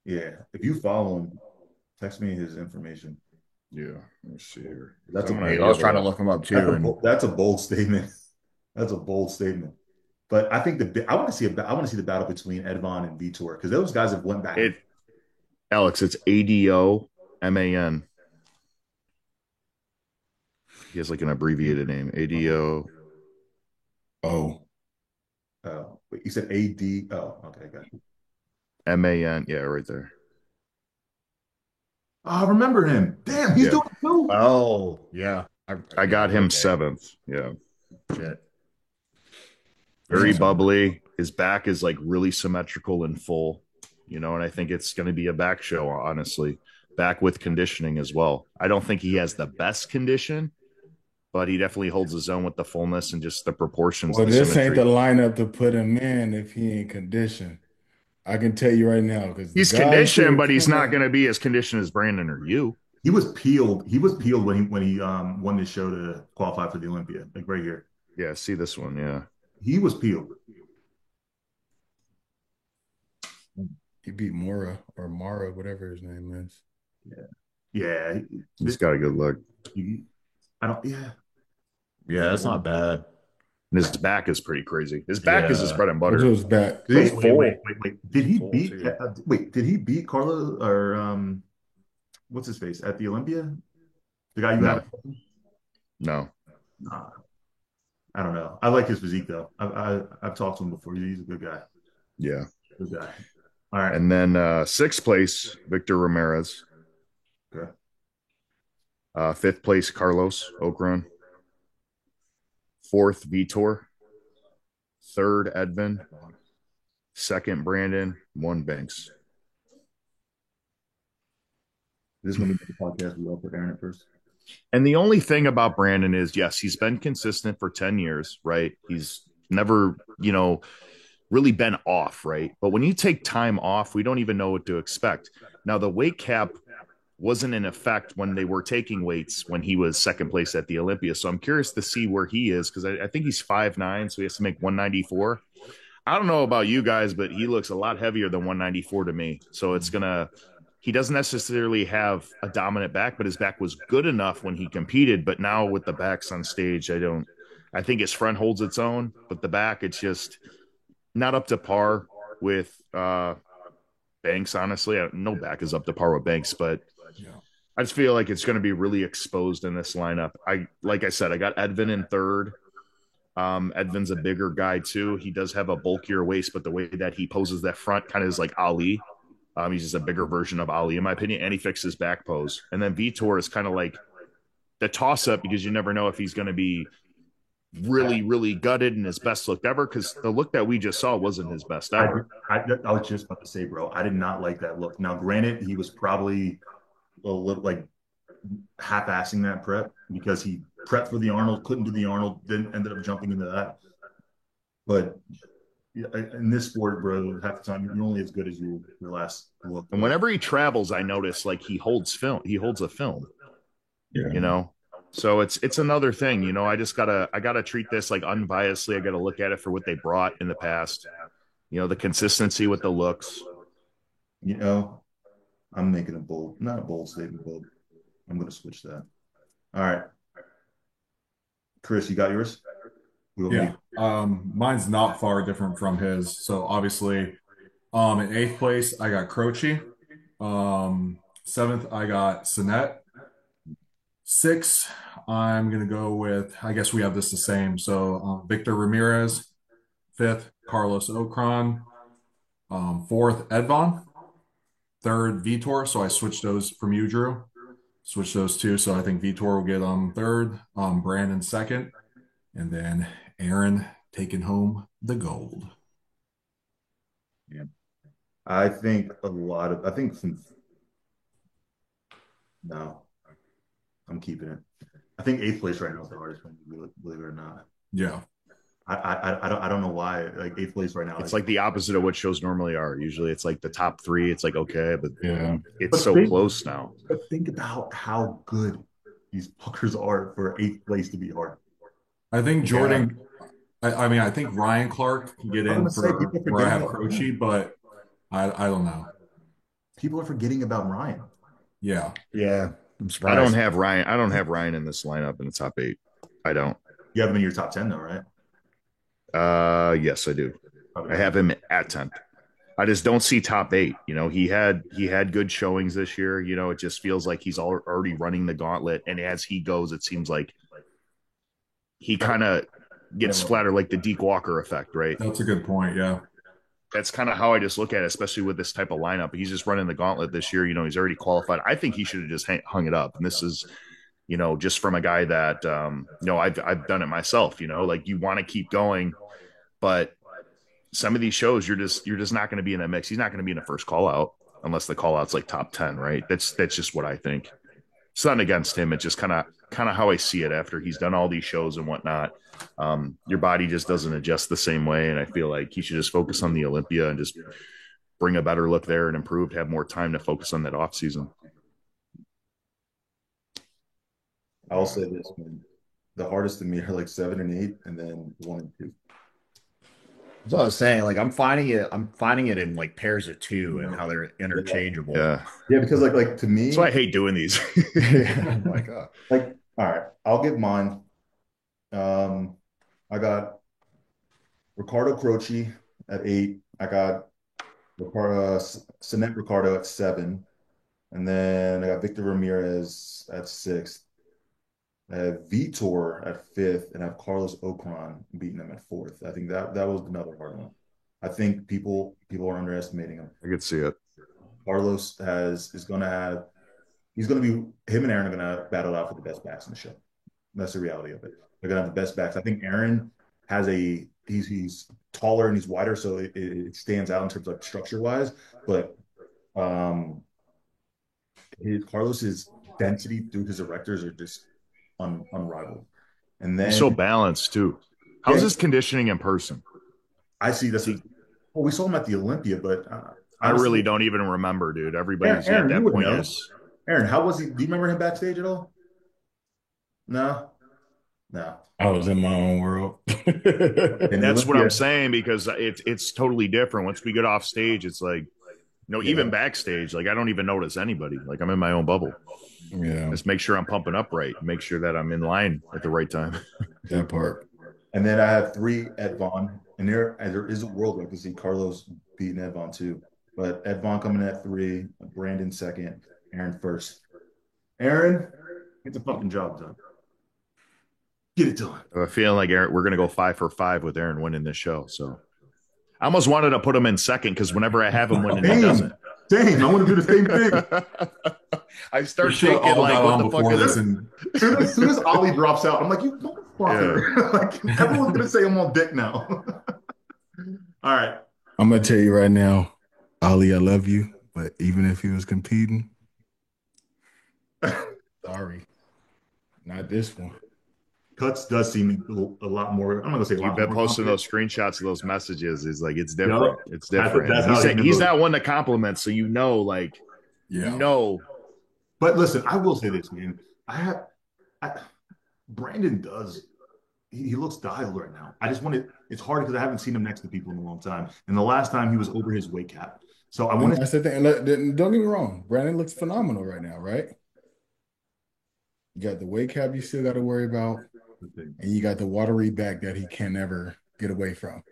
Yeah. If you follow him, text me his information. Yeah. Let me see here. That's a I was trying to look him up too, and that's a bold statement. That's a bold statement. But I think I want to see the battle between Edvon and Vitor because those guys have went back. Alex, it's ADOMAN. He has like an abbreviated name. ADO. Oh, Wait, you said AD. Oh, okay, got you. MAN. Yeah, right there. Oh, I remember him. Damn, he's Yeah. doing it too. oh yeah, I got him okay. seventh. Yeah. Shit. Very Yeah. bubbly. His back is like really symmetrical and full, and I think it's going to be a back show, honestly. Back with conditioning as well. I don't think he has the best condition, but he definitely holds his own with the fullness and just the proportions, well, the this ain't symmetry. the lineup to put him in if he ain't conditioned. I can tell you right now because the He's guys who conditioned, are but he's not coming, going to be as conditioned as Brandon or you. He was peeled. He was peeled when he won this show to qualify for the Olympia. Like right here, Yeah, see this one. Yeah. he was peeled. he beat Mora or Mara, whatever his name is. Yeah, He's got a good look. I don't. Yeah, Yeah, that's not bad. And his back is pretty crazy. His back is his Yeah. bread and What butter. was back? Wait, Full. wait. Did he Full beat? too. Wait, did he beat Carlo or what's his face at the Olympia? The guy you No. had? No. Nah. I don't know. I like his physique though. I've talked to him before. He's a good guy. Yeah. Good guy. All right. And then sixth place, Victor Ramirez. Okay. Fifth place, Carlos Ocran. Fourth, Vitor. Third, Edvin. Second, Brandon. One, Banks. This is when we make the podcast. We all put Aaron at first. And the only thing about Brandon is, yes, he's been consistent for 10 years, right? He's never, really been off, right? But when you take time off, we don't even know what to expect. Now, the weight cap wasn't in effect when they were taking weights when he was second place at the Olympia. So I'm curious to see where he is because I think he's 5'9, so he has to make 194. I don't know about you guys, but he looks a lot heavier than 194 to me. So he doesn't necessarily have a dominant back, but his back was good enough when he competed. But now with the backs on stage, I think his front holds its own, but the back, it's just not up to par with Banks, honestly. No back is up to par with Banks, but Yeah. I just feel like it's going to be really exposed in this lineup. Like I said, I got Edvin in third. Edvin's a bigger guy too. He does have a bulkier waist, but the way that he poses that front kind of is like Ali. He's just a bigger version of Ali, in my opinion, and he fixed his back pose. And then Vitor is kind of like the toss up because you never know if he's going to be really, really gutted in his best look ever because the look that we just saw wasn't his best I, ever. I was just about to say, bro, I did not like that look. Now, granted, he was probably a little like half-assing that prep because he prepped for the Arnold, couldn't do the Arnold, then ended up jumping into that. But yeah, in this sport, bro, half the time you're only as good as your last look. And whenever he travels, I notice like he holds film. He holds a film, Yeah. you know. So it's another thing, I gotta treat this like unbiasedly. I gotta look at it for what they brought in the past. The consistency with the looks. You know, I'm making not a bold statement, but I'm going to switch that. All right. Chris, you got yours? Yeah. Mine's not far different from his. So obviously, in eighth place, I got Croce. Seventh, I got Sinet. Six, I'm gonna go with. I guess we have this the same. So Victor Ramirez. Fifth, Carlos Ocran. Fourth, Edvon. Third, Vitor. So I switched those from you, Drew. Switch those two. So I think Vitor will get third. Brandon second, and then Aaron taking home the gold. Yeah. I think no, I'm keeping it. I think eighth place right now is the hardest one, believe it or not. Yeah. I don't know why. Like eighth place right now. It's like the opposite of what shows normally are. Usually it's like the top three. It's like, okay, but Yeah. it's But so think- close now. But think about how good these fuckers are for eighth place to be hard. I think Jordan. I mean, I think Ryan Clark can get I'm in gonna say for people where I have forget about Croce, but I don't know. People are forgetting about Ryan. Yeah. Yeah, I'm I surprised. don't have Ryan. I don't have Ryan in this lineup in the top eight. I don't. You have him in your top 10 though, right? Yes, I do. I have him at 10th. I just don't see top eight. He had good showings this year. It just feels like he's already running the gauntlet. And as he goes, it seems like he kind of gets flatter, like the Deke Walker effect, right? That's a good point. Yeah. That's kind of how I just look at it, especially with this type of lineup. He's just running the gauntlet this year. He's already qualified. I think he should have just hung it up. And this is, just from a guy that, I've done it myself. Like you want to keep going, but some of these shows you're just not going to be in that mix. He's not going to be in the first call out unless the call out's like top 10, right? That's just what I think. It's not against him. It's just kind of how I see it after he's done all these shows and whatnot. Your body just doesn't adjust the same way. And I feel like he should just focus on the Olympia and just bring a better look there and improve, have more time to focus on that off season. I'll say this, man. The hardest to me are like 7 and 8, and then 1 and 2. That's what I was saying. Like I'm finding it. I'm finding it in like pairs of two and how they're interchangeable. Yeah. Yeah, because like to me, That's why I hate doing these. I'm like, oh. like, all right, I'll give mine. I got Ricardo Croce at 8. I got Sinet Ricardo at 7. And then I got Victor Ramirez at 6. I have Vitor at fifth, and I have Carlos Ocron beating him at fourth. I think that was another hard one. I think people are underestimating him. I could see it. Carlos has is going to have he's going to be him and Aaron are going to battle out for the best backs in the show. That's the reality of it. They're going to have the best backs. I think Aaron has he's taller and he's wider, so it stands out in terms of like structure wise. But um, Carlos's density through his erectors are just unrivaled. And He's so then balanced too. How's yeah, his conditioning in person? I see this. See, Well, we saw him at the Olympia, but I really honestly, don't even remember, dude. Aaron, Everybody's at Aaron, you that would point know. is Aaron, how was he? Do you remember him backstage at all? No, no. I was in my own world. In the that's what I'm Olympia, saying because it's totally different. Once we get off stage, it's like Yeah, even backstage, like I don't even notice anybody. Like I'm in my own bubble. yeah, Just make sure I'm pumping up right. Make sure that I'm in line at the right time. that part. and then I have three Ed Vaughn, and there is a world where I can see Carlos beating Ed Vaughn too. But Ed Vaughn coming in at three, Brandon second, Aaron first. Aaron, get the fucking job done. Get it done. I have a feeling like Aaron, we're gonna go 5 for 5 with Aaron winning this show. So I almost wanted to put him in second because whenever I have him winning, he Same, doesn't. same. I want to do the same thing. I We start should have thinking all like, got what on the fuck before is this, it? and As soon as Ollie drops out, I'm like, you Yeah. motherfucker. Like everyone's gonna say I'm on dick now. All right. I'm gonna tell you right now, Ali, I love you, but even if he was competing, sorry, not this one. Cuts does seem a lot more. I'm not gonna say a You've lot been more posting confident. those screenshots of those messages. Is like it's Yup. different. It's different. That's how He's moves. not one to compliment, so like you yeah, know, But listen, I will say this, man. I Brandon does. He looks dialed right now. I just wanted. It's hard because I haven't seen him next to people in a long time, and the last time he was over his weight cap. So I And want to. that's the thing. And don't get me wrong, Brandon looks phenomenal right now, right? You got the weight cap you still got to worry about, and you got the watery back that he can never get away from.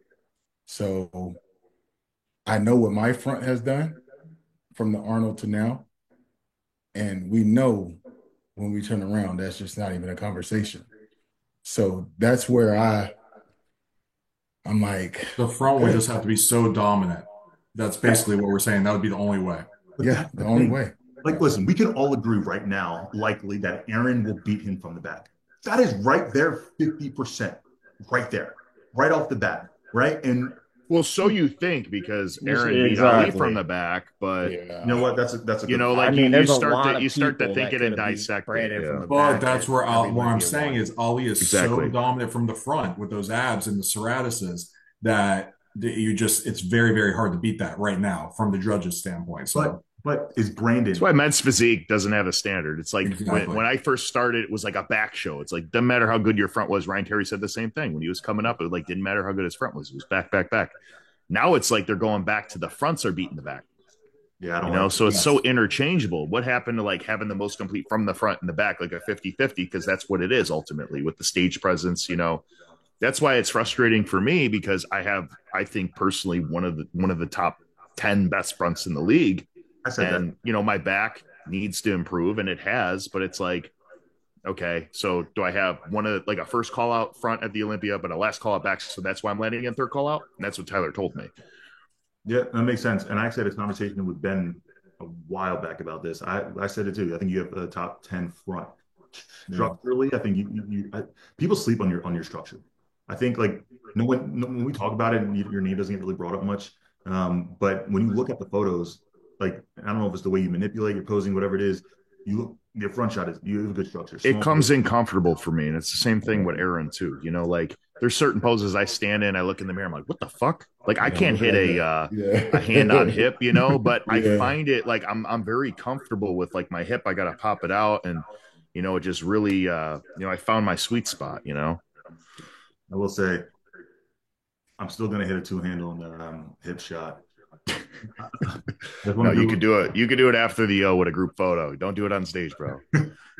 So I know what my front has done from the Arnold to now, and we know when we turn around, that's just not even a conversation. So that's where I'm like, the front would okay, just have to be so dominant. That's basically what we're saying. That would be the only way. But yeah, that's the the only thing. way. Like, listen, we can all agree right now, likely, that Aaron will beat him from the back. That is right there, 50%, right there, right off the bat, right? And well, so you think because Aaron beat Ali from exactly. the back, but you Yeah. know what? That's a you good know, point. like I mean, you there's a start lot to of you start to people think that it and could have beat dissect it. Brandon from Yeah. the But back. that's where what Everybody I'm would saying have is Ali is Exactly. so dominant from the front with those abs and the serratises that you just it's very very hard to beat that right now from the judges' standpoint. So But is That's why Brandon? men's physique doesn't have a standard. It's like exactly. when I first started, it was like a back show. It's like doesn't matter how good your front was. Ryan Terry said the same thing when he was coming up. It like didn't matter how good his front was. It was back, back, back. Now it's like they're going back to the fronts are beating the back. Yeah, I You don't know, like so it. it's so interchangeable. What happened to like having the most complete from the front and the back, like a 50-50? Because that's what it is ultimately with the stage presence, you know. That's why it's frustrating for me because I think personally one of the top 10 best fronts in the league. I said that. And, you know, my back needs to improve and it has, but it's like, okay, so do I have one of like a first call out front at the Olympia, but a last call out back? So that's why I'm landing in third call out. And that's what Tyler told me. Yeah, that makes sense. And I actually had a conversation with Ben a while back about this. I said it too. I think you have the top 10 front. Structurally, I think people sleep on your structure. I think like when we talk about it, your name doesn't get really brought up much. But when you look at the photos, like I don't know if it's the way you manipulate your posing, whatever it is, you look your front shot is you have a good structure. It Small, comes in comfortable for me. And it's the same thing with Aaron too. You know, like there's certain poses I stand in, I look in the mirror, I'm like, what the fuck? Like I Yeah, can't hit a hand on yeah. hip, you know, but I Yeah. find it like I'm very comfortable with like my hip. I gotta pop it out and you know, it just really I found my sweet spot, you know. I will say I'm still gonna hit a two handle on the hip shot. That's No, one you of could do it. You could do it after the with a group photo. Don't do it on stage, bro.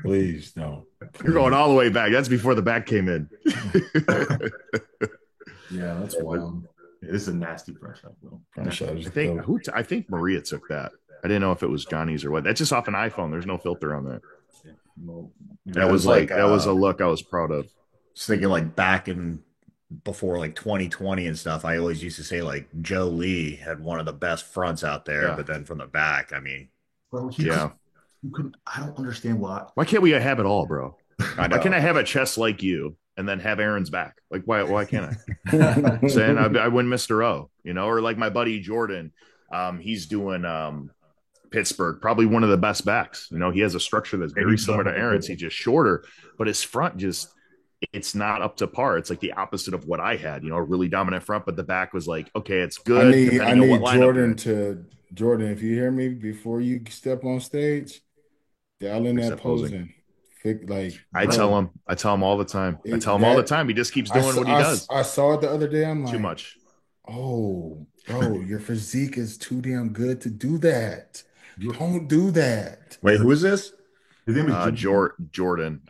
Please don't. You're going all the way back. That's before the back came in. Yeah, that's wild. Yeah, this is a nasty front shot, bro. Front shot is I dope. think Maria took that. I didn't know if it was Johnny's or what. That's just off an iPhone. There's no filter on that. No, That was like that was a look I was proud of. was thinking like back in before like 2020 and stuff. I always used to say like Joe Lee had one of the best fronts out there, Yeah. but then from the back, I mean, Bro, Yeah. I don't understand why. Why can't we have it all, bro? I Why can't I know. have a chest like you and then have Aaron's back? Like, why can't I? I'm saying I win Mr. O, or like my buddy Jordan. He's doing Pittsburgh, probably one of the best backs. He has a structure that's Yeah, very he's similar to double. Aaron's. He's just shorter, but his front just it's not up to par. It's like the opposite of what I had, a really dominant front, but the back was like, okay, it's I good need depending on what lineup you're Jordan in. to Jordan. If you hear me before you step on stage, dial in Fix that that posing. posing. Like I bro, tell him all the time. I it- tell him all the that time. He just keeps I doing saw, what he does. I saw it the other day. I'm Too like, much. oh, bro, your physique is too damn good to do that. Don't do that. Wait, who is this? His name is Jordan.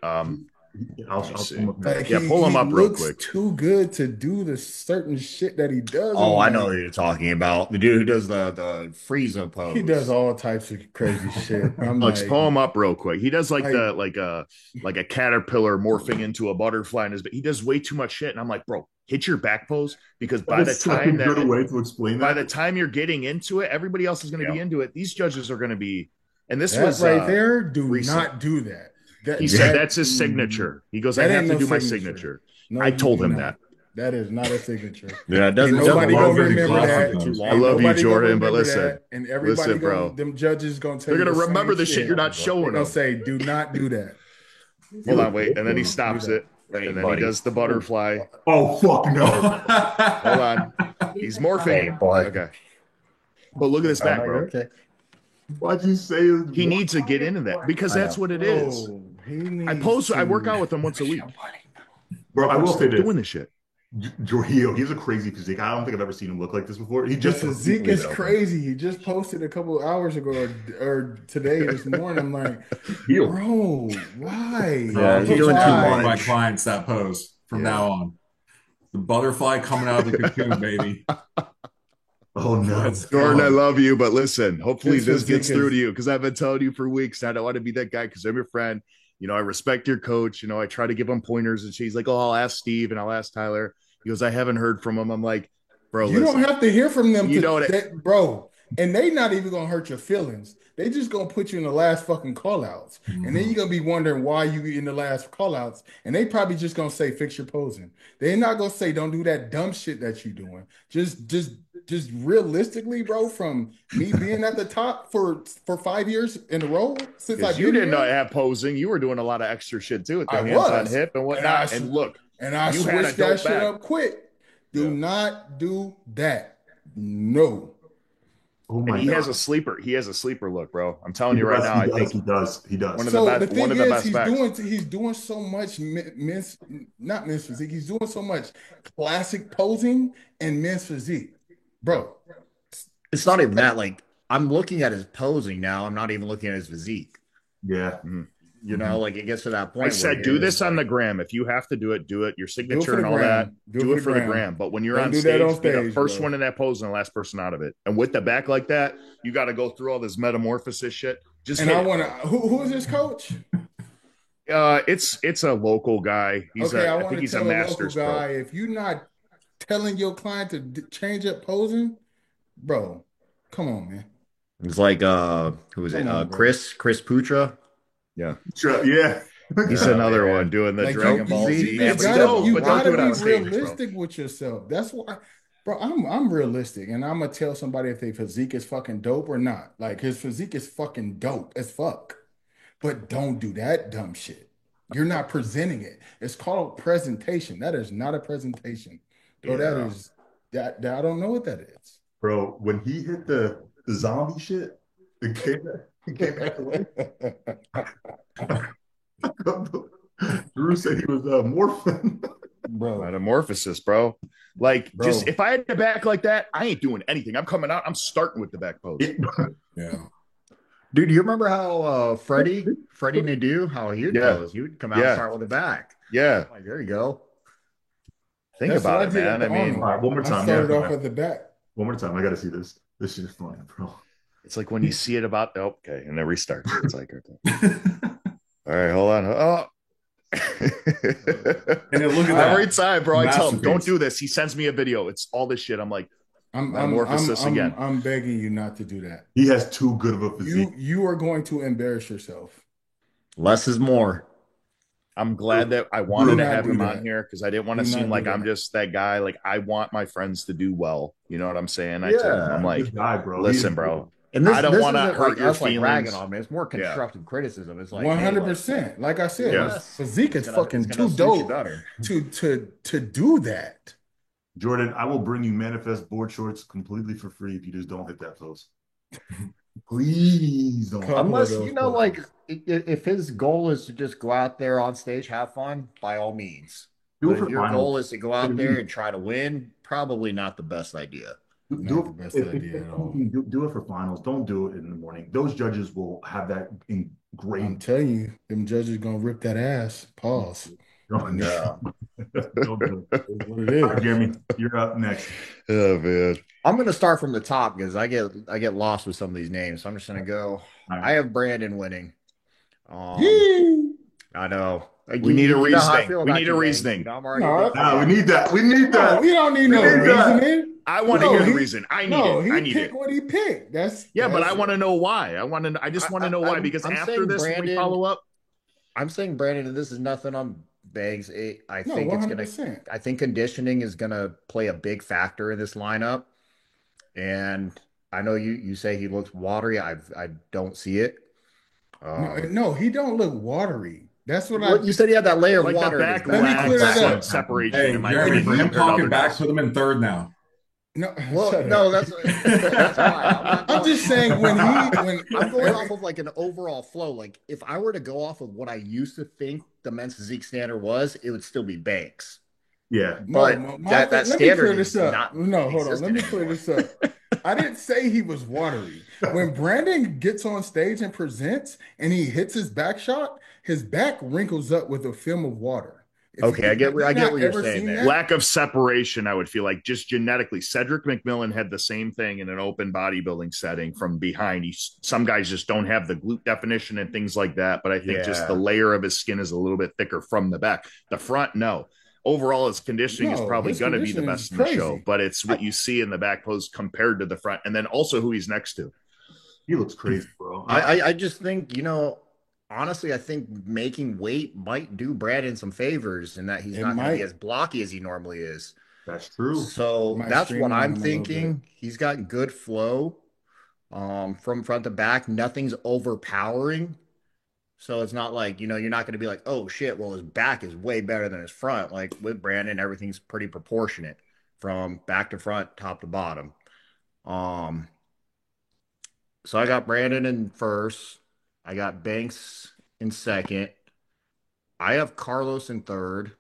I'll see. pull him up now. Like Yeah, pull him he up real looks quick. too good to do the certain shit that he does. Oh, I'm I know like, who you're talking about. The dude who does the Frieza pose. he does all types of crazy shit. I'm Alex, like, pull him up real quick. He does like Like- like a caterpillar morphing into a butterfly in his. He does way too much shit, and I'm like, bro, hit your back pose because by the That's such a time good that way to explain by that. the time you're getting into it, everybody else is going to be Yeah. into it. These judges are going to be, and this that was right there. Do recent. not do that. That He said that's his signature. He goes, I That have ain't to no do my signature. signature. No, I you told do him not. that. That is not a signature. Yeah, it doesn't. Ain't nobody doesn't gonna look very remember classy, that. though. I love you, Nobody gonna Jordan, but remember listen. that, and everybody Listen, bro. them judges gonna tell They're you going to the remember same the shit you're not They're showing gonna them. say, "Do not do that." Hold on, wait. And then he stops it. Hey, And then buddy. he does the butterfly. Oh fuck no! Hold on. He's morphing. Hey, boy. Okay. But look at this back, bro. Okay. Why'd you say it? He needs to get into that because I that's know. what it is. Oh, he needs I work to- out with him once a week. Bro, I will say this. Doing this shit. Jorgio, he has a crazy physique. I don't think I've ever seen him look like this before. He His just physique is crazy. He just posted a couple of hours ago or today, this morning. I'm like, Heel. bro, why? Yeah, He's you're doing too one of much. my clients that pose from Yeah. now on. The butterfly coming out of the cocoon, baby. Oh no! Let's Jordan, go. I love you, but listen, hopefully His this gets physique through is- to you because I've been telling you for weeks. I don't want to be that guy because I'm your friend. I respect your coach. I try to give him pointers, and she's like, "Oh, I'll ask Steve and I'll ask Tyler." He goes, "I haven't heard from him." I'm like, "Bro, You listen, don't have to hear from them, You know what bro. And they not even gonna hurt your feelings. They just gonna put you in the last fucking call outs. And then you're gonna be wondering why you in the last call outs. And they probably just gonna say fix your posing. They're not gonna say don't do that dumb shit that you're doing. Just realistically, bro, from me being at the top for 5 years in a row since because I've you been didn't here, have posing. You were doing a lot of extra shit too with the I hands on was. hip and whatnot." And look, and I you had a switched dope that shit back. up quick. Do not do that. No. Oh and my he god! has a sleeper. He has a sleeper look, bro. I'm telling He you right does, now. I he does, think he does. He does. One of So the the best- thing one of the is, best backs. he's doing so much not men's physique. He's doing so much classic posing and men's physique, bro. It's not even that. Like, I'm looking at his posing now. I'm not even looking at his physique. Yeah. You know, like it gets to that point. I said, do this on the gram. If you have to do it, do it. Your signature the and all gram. that. Do Do it it for the gram. But when you're Don't on do stage, that on be the stage, first bro. one in that pose and the last person out of it. And with the back like that, you got to go through all this metamorphosis shit. Just And hit I it. want to. Who is this coach? It's a local guy. I I think want to he's a tell a local master's guy pro. if you're not telling your client to change up posing, bro. Come on, man. It's like who was it? Come on, bro. Chris Putra. Yeah, Sure, yeah. he's Yeah, another man. one doing the Like, Dragon you- Ball you- Z. you Yeah, but gotta, don't- you but don't gotta do it on be stage, bro. realistic with yourself. That's why, bro. I'm realistic, and I'm gonna tell somebody if their physique is fucking dope or not. Like his physique is fucking dope as fuck, but don't do that dumb shit. You're not presenting it. It's called presentation. That is not a presentation. Bro, Yeah. that I don't know what that is. Bro, when he hit the zombie shit, it came back away. Drew said he was morphing. Bro, Metamorphosis, bro. Like, Bro. just if I had the back like that, I ain't doing anything. I'm coming out. I'm starting with the back pose. Yeah. Dude, you remember how Freddie Nadeau, how he'd Yeah. pose? He would come out Yeah. and start with the back. Yeah, Like, there you go. think That's about what it, did man. at I the mean, Arnold. All right, one more I time. started Yeah. off at the back. One more time. I got to see this. This shit is funny, bro. it's like when you see it about okay, and it restarts. It's like okay. All right, hold on. Oh. And then look at Every that time, bro, I tell him, don't masterpiece. do this. He sends me a video. It's all this shit. I'm like, I'm I'm I'm metamorphosis I'm again. I'm begging you not to do that. He has too good of a physique. You are going to embarrass yourself. Less is more. I'm glad that I Do wanted to not have do him on that. here because I didn't want Do to seem not do like I'm that. just that guy. Like, I want my friends to do well. You know what I'm saying? I told him, I'm Yeah. Good like, guy, bro. listen, bro, And I don't this want to isn't hurt like your us like ragging feelings. on him. It's more Yeah. constructive criticism. It's like, hey, like 100%. Like I said, Yeah. his less. physique is It's fucking gonna too suit you dope better. to do that. Jordan, I will bring you manifest board shorts completely for free if you just don't hit that post. Please don't. Couple of Unless, you those know, like posters. if his goal is to just go out there on stage, have fun, by all means. Do it But if for your goal finals. is to go out there and try to win, probably not the best idea. Do Not the best it idea if at all. anything, do it for finals. Don't do it in the morning. Those judges will have that I'm engraved. telling you, them judges gonna rip that ass. Pause. Don't, Yeah. don't do it. Is what it All right, is. Jeremy, you're up next. Oh, man. I'm gonna start from the top because I get lost with some of these names. So I'm just gonna go. All I right. have Brandon winning. Um, Yee. I know. We need a You know how I reasoning. feel We about need a you, Banks. You reasoning. know, I'm already a big No, Nah, we fan. need that. We need no, that. we don't need We no need that. reasoning. I want to No, hear the he reason. I need no, it. I he need picked it. what he picked. Yeah, but I That's want to know why. I just want to know why because I'm after saying this, when we Brandon. follow up, I'm saying Brandon, and this is nothing on Banks. I no think it's gonna. 100%. I think conditioning is gonna play a big factor in this lineup. And I know you say he looks watery. I don't see it. No, Um, no, he don't look watery. That's what I well, you said he had that layer of like the water in his back let me back. clear lacks that some up. separation, Hey, in my Jeremy, When for opinion, him he compared to talking other back, guys. put him in third now. no Well, shut no, up. that's fine. I'm not I'm going. just saying when I'm going every off of like an overall flow. Like if I were to go off of what I used to think the men's physique standard was, it would still be Banks. Yeah. no, But my that let me standard clear this is up. not No, hold on. Let existent me clear anymore. this up. I didn't say he was watery. When Brandon gets on stage and presents and he hits his back shot, his back wrinkles up with a film of water. Okay, Have you I get not what you're ever saying seen there. that? Lack of separation, I would feel like just genetically. Cedric McMillan had the same thing in an open bodybuilding setting from behind. Some guys just don't have the glute definition and things like that. But I think just the Yeah. layer of his skin is a little bit thicker from the back. The front, no. Overall, his conditioning is No, probably his going to be the condition is best in the show, crazy. but it's what you see in the back pose compared to the front, and then also who he's next to. He looks crazy, bro. I just think, honestly, I think making weight might do Brandon some favors in that he's It not going to be might as blocky as he normally is. That's true. So might that's what streamline I'm him a little bit. thinking. He's got good flow from front to back. Nothing's overpowering. So it's not like, you're not going to be like, oh shit, well, his back is way better than his front. Like with Brandon, everything's pretty proportionate from back to front, top to bottom. Um, so I got Brandon in first. I got Banks in second. I have Carlos in third.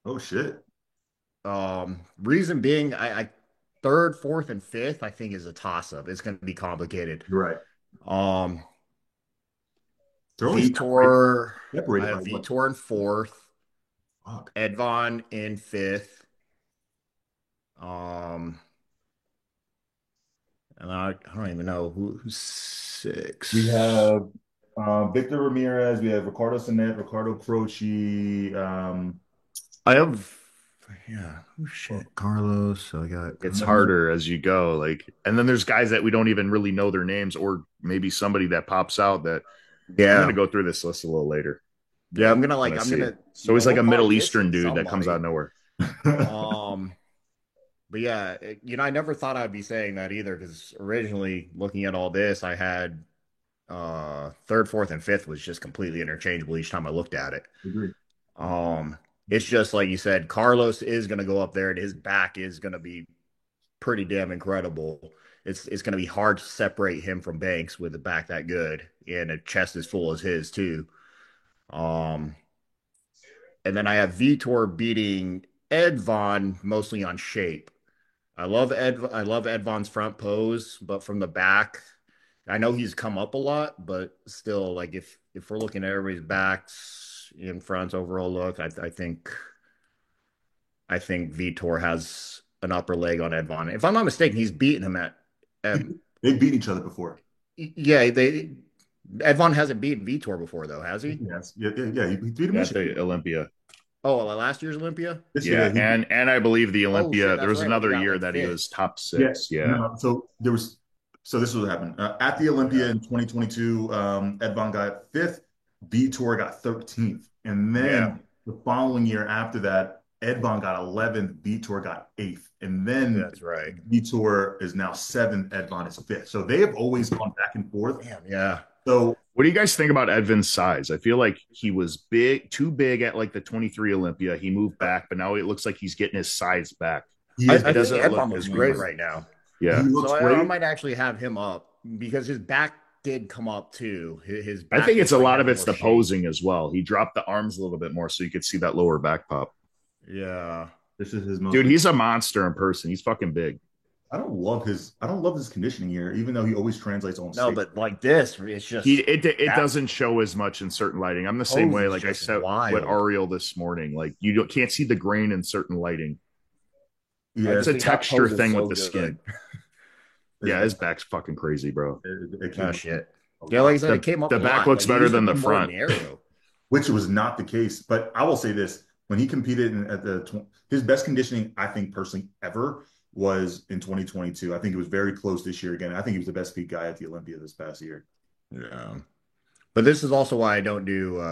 Oh shit. Reason being, I third, fourth, and fifth, I think is a toss up. It's going to be complicated. You're right. Um, They're only Vitor, I separated by have what? Vitor in fourth. Fuck. Edvon in fifth. Um, and I don't even know who's six. We have Victor Ramirez. We have Ricardo Sinet, Ricardo Croce. I have, yeah, oh shit, Carlos. So I got It's harder as you go. And then there's guys that we don't even really know their names, or maybe somebody that pops out that I'm yeah, going to go through this list a little later. yeah. I'm gonna Let's see. gonna. So he's like We're a Middle probably Eastern missing dude that comes out of somebody. nowhere. But yeah, I never thought I'd be saying that either because originally looking at all this, I had third, fourth, and fifth was just completely interchangeable each time I looked at it. Agree. Um, it's just like you said, Carlos is going to go up there, and his back is going to be pretty damn incredible. It's going to be hard to separate him from Banks with a back that good and a chest as full as his too. Um, and then I have Vitor beating Ed Von mostly on shape. I love Ed Von's front pose, but from the back, I know he's come up a lot, but still, like if we're looking at everybody's backs in front overall look, I think Vitor has an upper leg on Ed Von. If I'm not mistaken, he's beaten him at They've beat each other before. yeah, they Edvon hasn't beaten Vitor before, though, has he? Yes, yeah. He beat him At this year. the Olympia. Oh, last year's Olympia? This Yeah, year, yeah, and I believe the Oh, shit, Olympia. There that's was right. He another got year like that he fifth. was top yeah. 6. Yeah, No, so there was. So this is what happened at the Olympia in 2022. Edvon got fifth, Vitor got 13th, and Yeah, then the following year after that, Edvon got 11th, Vitor got 8th, and then that's right. Vitor is now 7th, Edvon is 5th. So they have always gone back and forth. Damn, yeah. So what do you guys think about Edvin's size? I feel like he was too big at like the 23 Olympia. He moved back, but now it looks like he's getting his size back. he I is, think doesn't look Edvon looks as great good. right now. he Yeah, looks So I great. might actually have him up because his back did come up too. His I back think it's a looks like lot it of had it's more the shape. posing as well. He dropped the arms a little bit more so you could see that lower back pop. Yeah. This is his most. Dude, he's a monster in person. He's fucking big. I don't love his conditioning here, even though he always translates on No, stage. but like this, it's just It that doesn't show as much in certain lighting. I'm the same pose way. is Like I just said wild. with Ariel this morning. Like can't see the grain in certain lighting. Yeah, It's a think that texture pose is thing so with the good. skin. Yeah, his back's fucking crazy, bro. it Oh came shit. Yeah, like I said, The- it came up the a back lot. looks Like, it better used to than be the more front. narrow. which was not the case. But I will say this: when he competed his best conditioning, I think personally ever was in 2022. I think it was very close this year again. I think he was the best speed guy at the Olympia this past year. Yeah. But this is also why I don't do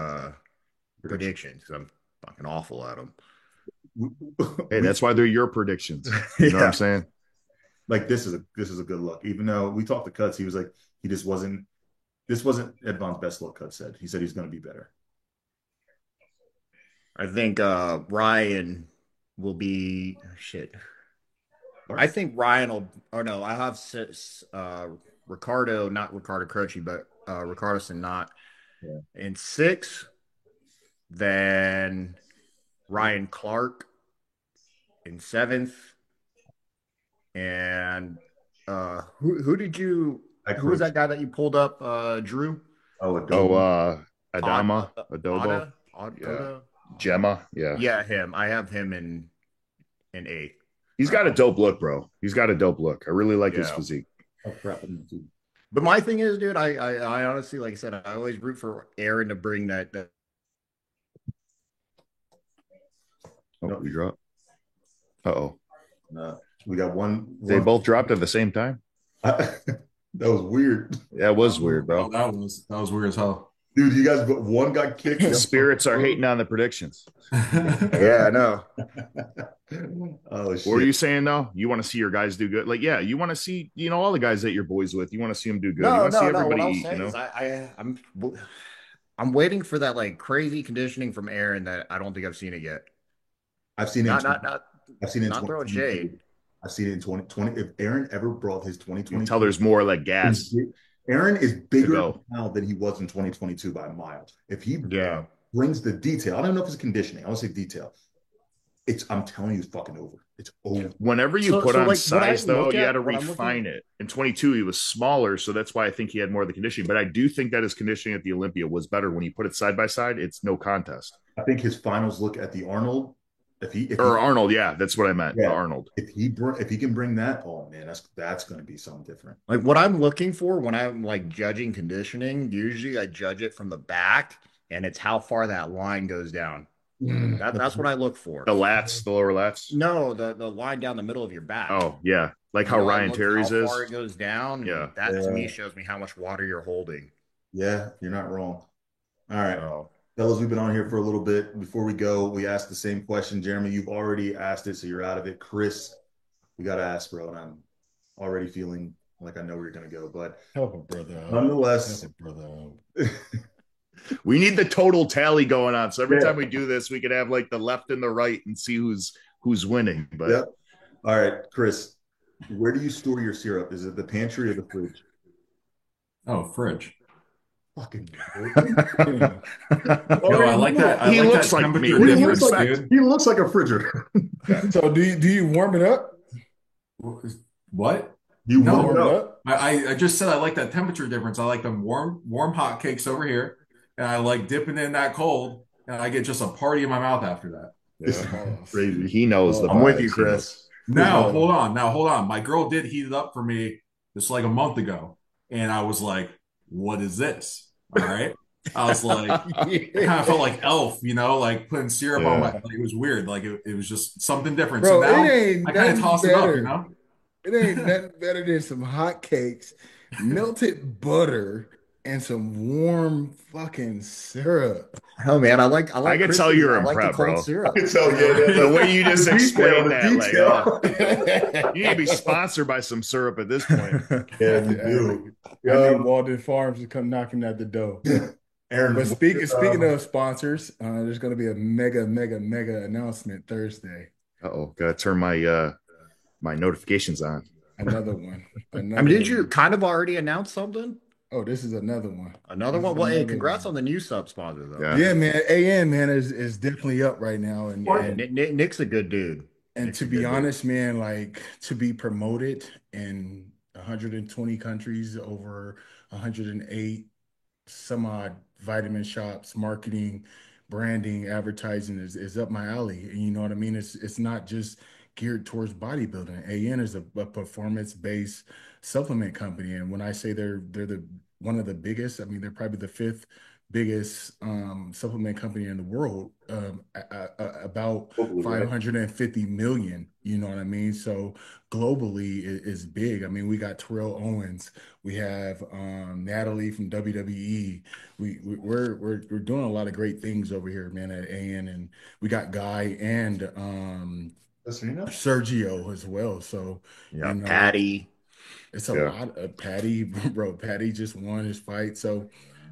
predictions. I'm fucking awful at them. Hey, that's why they're your predictions. You know what I'm saying? Like this is a good look. Even though we talked to Cuts, he was like he just wasn't. This wasn't Edvon's best look. Cuts said he said he's going to be better. I think Ryan will be shit. I think Ryan will, or no, I have Ricardo, not Ricardo Croce, but Ricardo not Yeah. in 6. Then Ryan Clark in 7th. And who did you, who was that guy that you pulled up, Drew? Oh, Adama, Adobo, Oda? Gemma. Yeah. Yeah, him. I have him in 8th. He's got a dope look, bro. He's got a dope look. I really like his Yeah. physique. But my thing is, dude, I honestly, like I said, I always root for Aaron to bring that. Oh, we dropped. Uh-oh. We got one. They both dropped at the same time? That was weird, That was weird, Oh, bro. that was weird as hell. dude. You guys, one got kicked. The spirits are hating on the predictions. Yeah, I know. Oh shit! What were you saying though? You want to see your guys do good? Like, yeah, you want to see, all the guys that you're boys with. You want to see them do good. You No, want to see no, no. What everybody I'll eat. say is, I'm waiting for that like crazy conditioning from Aaron that I don't think I've seen it yet. I've seen it. I've seen it in not throwing shade. I've seen it in 2020. If Aaron ever brought his You 2020, can tell there's more like gas. Aaron is bigger go. now than he was in 2022 by a mile. If he Yeah. brings the detail, I don't know if it's conditioning. I want to say detail. I'm telling you, it's fucking over. It's over. Whenever you So- put so, on like, what I size, though, look you at- had to what I'm refine it. In 22, he was smaller, so that's why I think he had more of the conditioning. But I do think that his conditioning at the Olympia was better. When you put it side by side, it's no contest. I think his finals look at the Arnold. Or Arnold, yeah, that's what I meant. Yeah. Arnold. If he can bring that, oh man, that's going to be something different. Like what I'm looking for when I'm like judging conditioning, usually I judge it from the back and it's how far that line goes down. That's what I look for. The lats, the lower lats. No, the line down the middle of your back. Oh, yeah. Like You how know, I Ryan look Terry's how is. far it goes down. Yeah. That to me Yeah. shows me how much water you're holding. Yeah, you're not wrong. All right. So, Fellas, we've been on here for a little bit. Before we go, we asked the same question. Jeremy, you've already asked it, so you're out of it. Chris, we got to ask, bro, and I'm already feeling like I know where you're going to go. But Help a brother out. nonetheless, Help a brother out. We need the total tally going on. So every Yeah. time we do this, we could have like the left and the right and see who's winning. But yep. All right, Chris, where do you store your syrup? Is it the pantry or the fridge? Oh, fridge. Fucking. Yo, I like that. He I like looks that like me. temperature What do you difference, expect? dude. He looks like a refrigerator. So do you warm it up? What? You No, warm it Warm it up. up? I just said I like that temperature difference. I like them warm hot cakes over here, and I like dipping in that cold, and I get just a party in my mouth after that. This is crazy. He knows the I'm with vibes. you, Chris. Now, hold on. My girl did heat it up for me just like a month ago, and I was like, what is this? All right. I was like, I kind of felt Yeah. like Elf, like putting syrup on my, Yeah. like it was weird. Like it was just something different. So Bro, it now I ain't kind of nothing toss it up, better. It ain't nothing better than some hot cakes, melted butter, and some warm fucking syrup. Oh man, I I like could tell crispy and you're I in like the prep, cold bro. I syrup. can tell, yeah, The way you just the detail, explained the that, like, oh, detail. you need to be sponsored by some syrup at this point. Yeah, Hey, we do. I need Um, Walden Farms to come knocking at the door. But Aaron, speaking of sponsors, there's going to be a mega announcement Thursday. Uh-oh, gotta turn my notifications on. Another one. I mean, Another did you one. kind of already announce something? Oh, this is another one. Another This is one? Well, hey, another congrats on one. the new sub sponsor though. Yeah. Yeah, man. AN man is definitely up right now, Yeah, Nick's a good dude. and Nick's to a be good dude. honest, man, like to be promoted in 120 countries, over 108 some odd vitamin shops, marketing, branding, advertising is up my alley. And you know what I mean? It's not just geared towards bodybuilding. AN is a performance-based supplement company. And when I say they're the one of the biggest, I mean they're probably the fifth biggest supplement company in the world, about hopefully, right? 550 million, you know what I mean? So globally is big. I mean, we got Terrell Owens, we have Natalie from WWE. We're doing a lot of great things over here, man, at AN, and we got Guy and Listen, Sergio as well. So, Yeah, you know, Patty. it's a Yeah. lot of Patty, bro. Patty just won his fight, so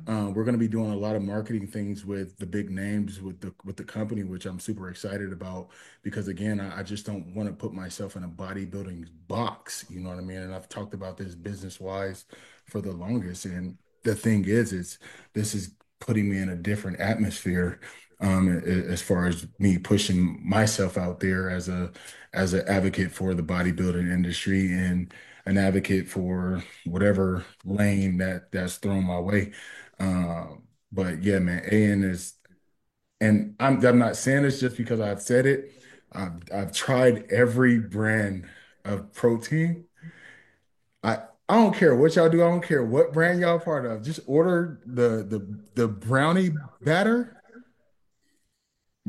we're going to be doing a lot of marketing things with the big names with the company, which I'm super excited about because again, I just don't want to put myself in a bodybuilding box. You know what I mean? And I've talked about this business wise for the longest, and the thing is this is putting me in a different atmosphere. As far as me pushing myself out there as an advocate for the bodybuilding industry and an advocate for whatever lane that's thrown my way. But yeah, man, AN is, and I'm not saying this just because I've said it. I've tried every brand of protein. I don't care what y'all do. I don't care what brand y'all part of. Just order the brownie batter,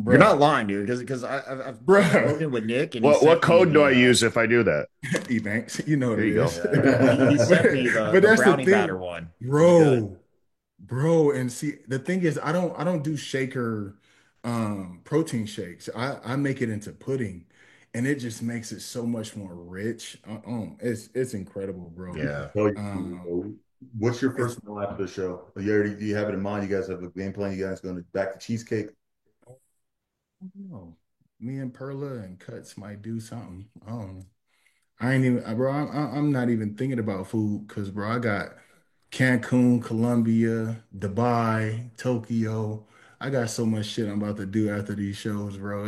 You're bruh, not lying, dude, because I've bruh. spoken with Nick and he What sent me code do I the use if I do that? Ebanks, you know what There it you go. is. yeah, he sent me But the that's the brownie batter thing, one. Pretty good. bro. Bro, and see, the thing is, I don't do shaker protein shakes. I make it into pudding, and it just makes it so much more rich. It's incredible, bro. Yeah. tell you, Um, bro. What's your it's first meal after the show? You have it in mind? You guys have a game plan? You guys going to back to cheesecake? I don't know. Me and Perla and Cuts might do something. I don't know. I ain't even, bro. I'm not even thinking about food because, bro, I got Cancun, Colombia, Dubai, Tokyo. I got so much shit I'm about to do after these shows, bro.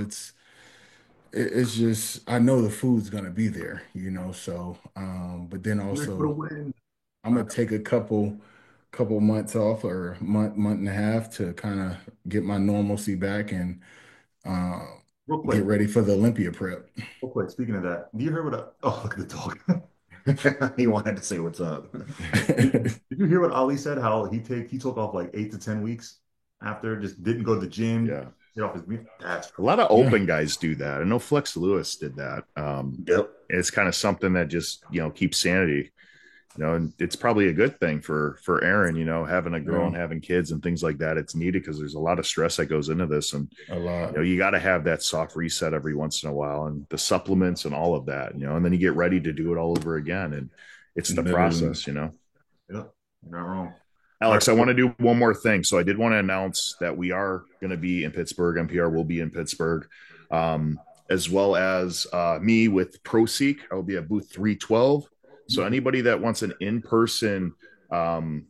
It's just I know the food's gonna be there, you know. So, but then I'm ready for the also win. I'm gonna take a couple months off or month and a half to kind of get my normalcy back and uh, Real get quick, ready for the Olympia prep. real quick. Speaking of that, do you hear what? Oh, look at the dog. He wanted to say what's up. Did you hear what Ali said? How he took off like 8 to 10 weeks after, just didn't go to the gym, Yeah. get off his meat. That's A lot of Yeah, open guys do that. I know Flex Lewis did that. Yep. It's kind of something that just, keeps sanity, and it's probably a good thing for Aaron, having a girl yeah, and having kids and things like that. It's needed because there's a lot of stress that goes into this. And, a lot. you got to have that soft reset every once in a while and the supplements and all of that, and then you get ready to do it all over again. And it's the Literally. process. yeah, you're not wrong. All right, Alex, I cool. want to do one more thing. So I did want to announce that we are going to be in Pittsburgh. NPR will be in Pittsburgh, as well as me with ProSeek. I will be at booth 312. So anybody that wants an in-person um,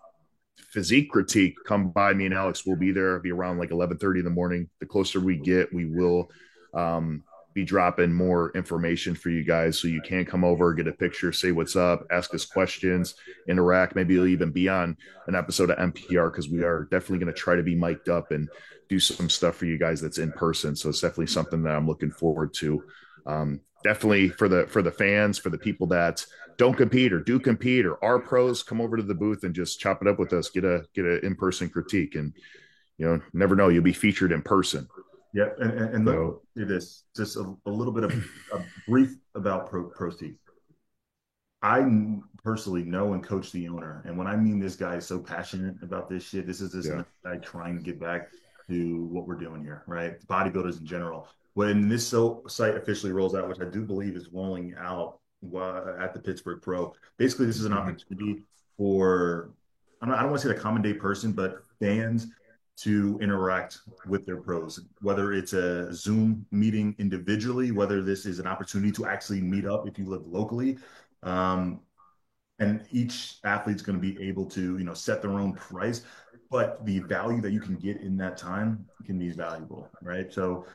physique critique, come by. Me and Alex will be there. It'll be around like 11:30 in the morning. The closer we get, we will um, be dropping more information for you guys, so you can come over, get a picture, say what's up, ask us questions, interact. Maybe you'll even be on an episode of NPR because we are definitely going to try to be mic'd up and do some stuff for you guys that's in person. So it's definitely something that I'm looking forward to. definitely for the fans, for the people that don't compete or do compete or are pros, come over to the booth and just chop it up with us. Get a in-person critique, and never know, you'll be featured in person. Yeah, and let me So do this just a little bit of a brief about Proceed. I personally know and coach the owner, and when I mean this guy is so passionate about this shit, this is this yeah, guy trying to get back to what we're doing here, right? Bodybuilders in general. When this site officially rolls out, which I do believe is rolling out at the Pittsburgh Pro, basically this is an Mhm. opportunity for I don't want to say the common day person, but fans to interact with their pros, whether it's a Zoom meeting individually, whether this is an opportunity to actually meet up if you live locally. Um, and each athlete's going to be able to, set their own price, but the value that you can get in that time can be valuable, right? So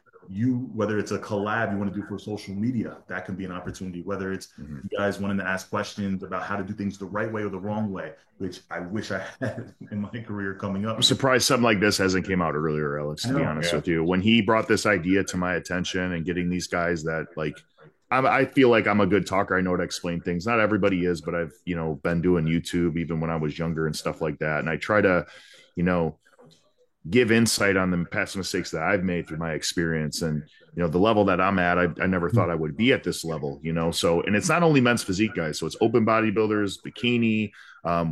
whether it's a collab you want to do for social media, that can be an opportunity. Whether it's mm-hmm. you guys wanting to ask questions about how to do things the right way or the wrong way, which I wish I had in my career coming up. I'm surprised something like this hasn't came out earlier, Alex, I to be know. honest Yeah. with you. When he brought this idea to my attention and getting these guys that I feel like I'm a good talker. I know how to explain things. Not everybody is, but I've, been doing YouTube even when I was younger and stuff like that. And I try to, you know, give insight on the past mistakes that I've made through my experience. And, the level that I'm at, I never thought I would be at this level, So, and it's not only men's physique guys. So it's open bodybuilders, bikini,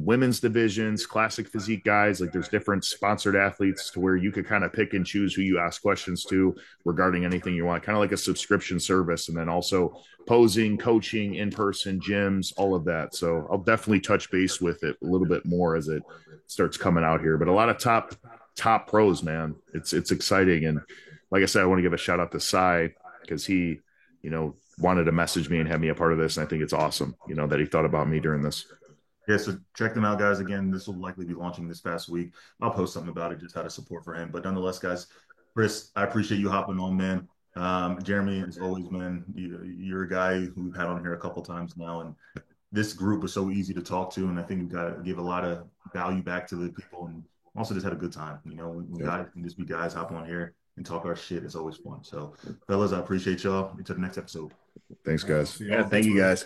women's divisions, classic physique guys. Like there's different sponsored athletes to where you could kind of pick and choose who you ask questions to regarding anything you want, kind of like a subscription service. And then also posing, coaching, in person, gyms, all of that. So I'll definitely touch base with it a little bit more as it starts coming out here. But a lot of top pros, man. It's exciting. And like I said, I want to give a shout out to Cy because he, wanted to message me and have me a part of this. And I think it's awesome, that he thought about me during this. Yeah, so check them out, guys. Again, this will likely be launching this past week. I'll post something about it, just out of support for him. But nonetheless, guys, Chris, I appreciate you hopping on, man. Jeremy, as always, man, you're a guy who we've had on here a couple times now, and this group was so easy to talk to, and I think we got to give a lot of value back to the people, and also just had a good time. When Yep. guys can just be guys hop on here and talk our shit, it's always fun. So, fellas, I appreciate y'all. Until the next episode. Thanks, guys. See Yeah, y'all. thank you guys.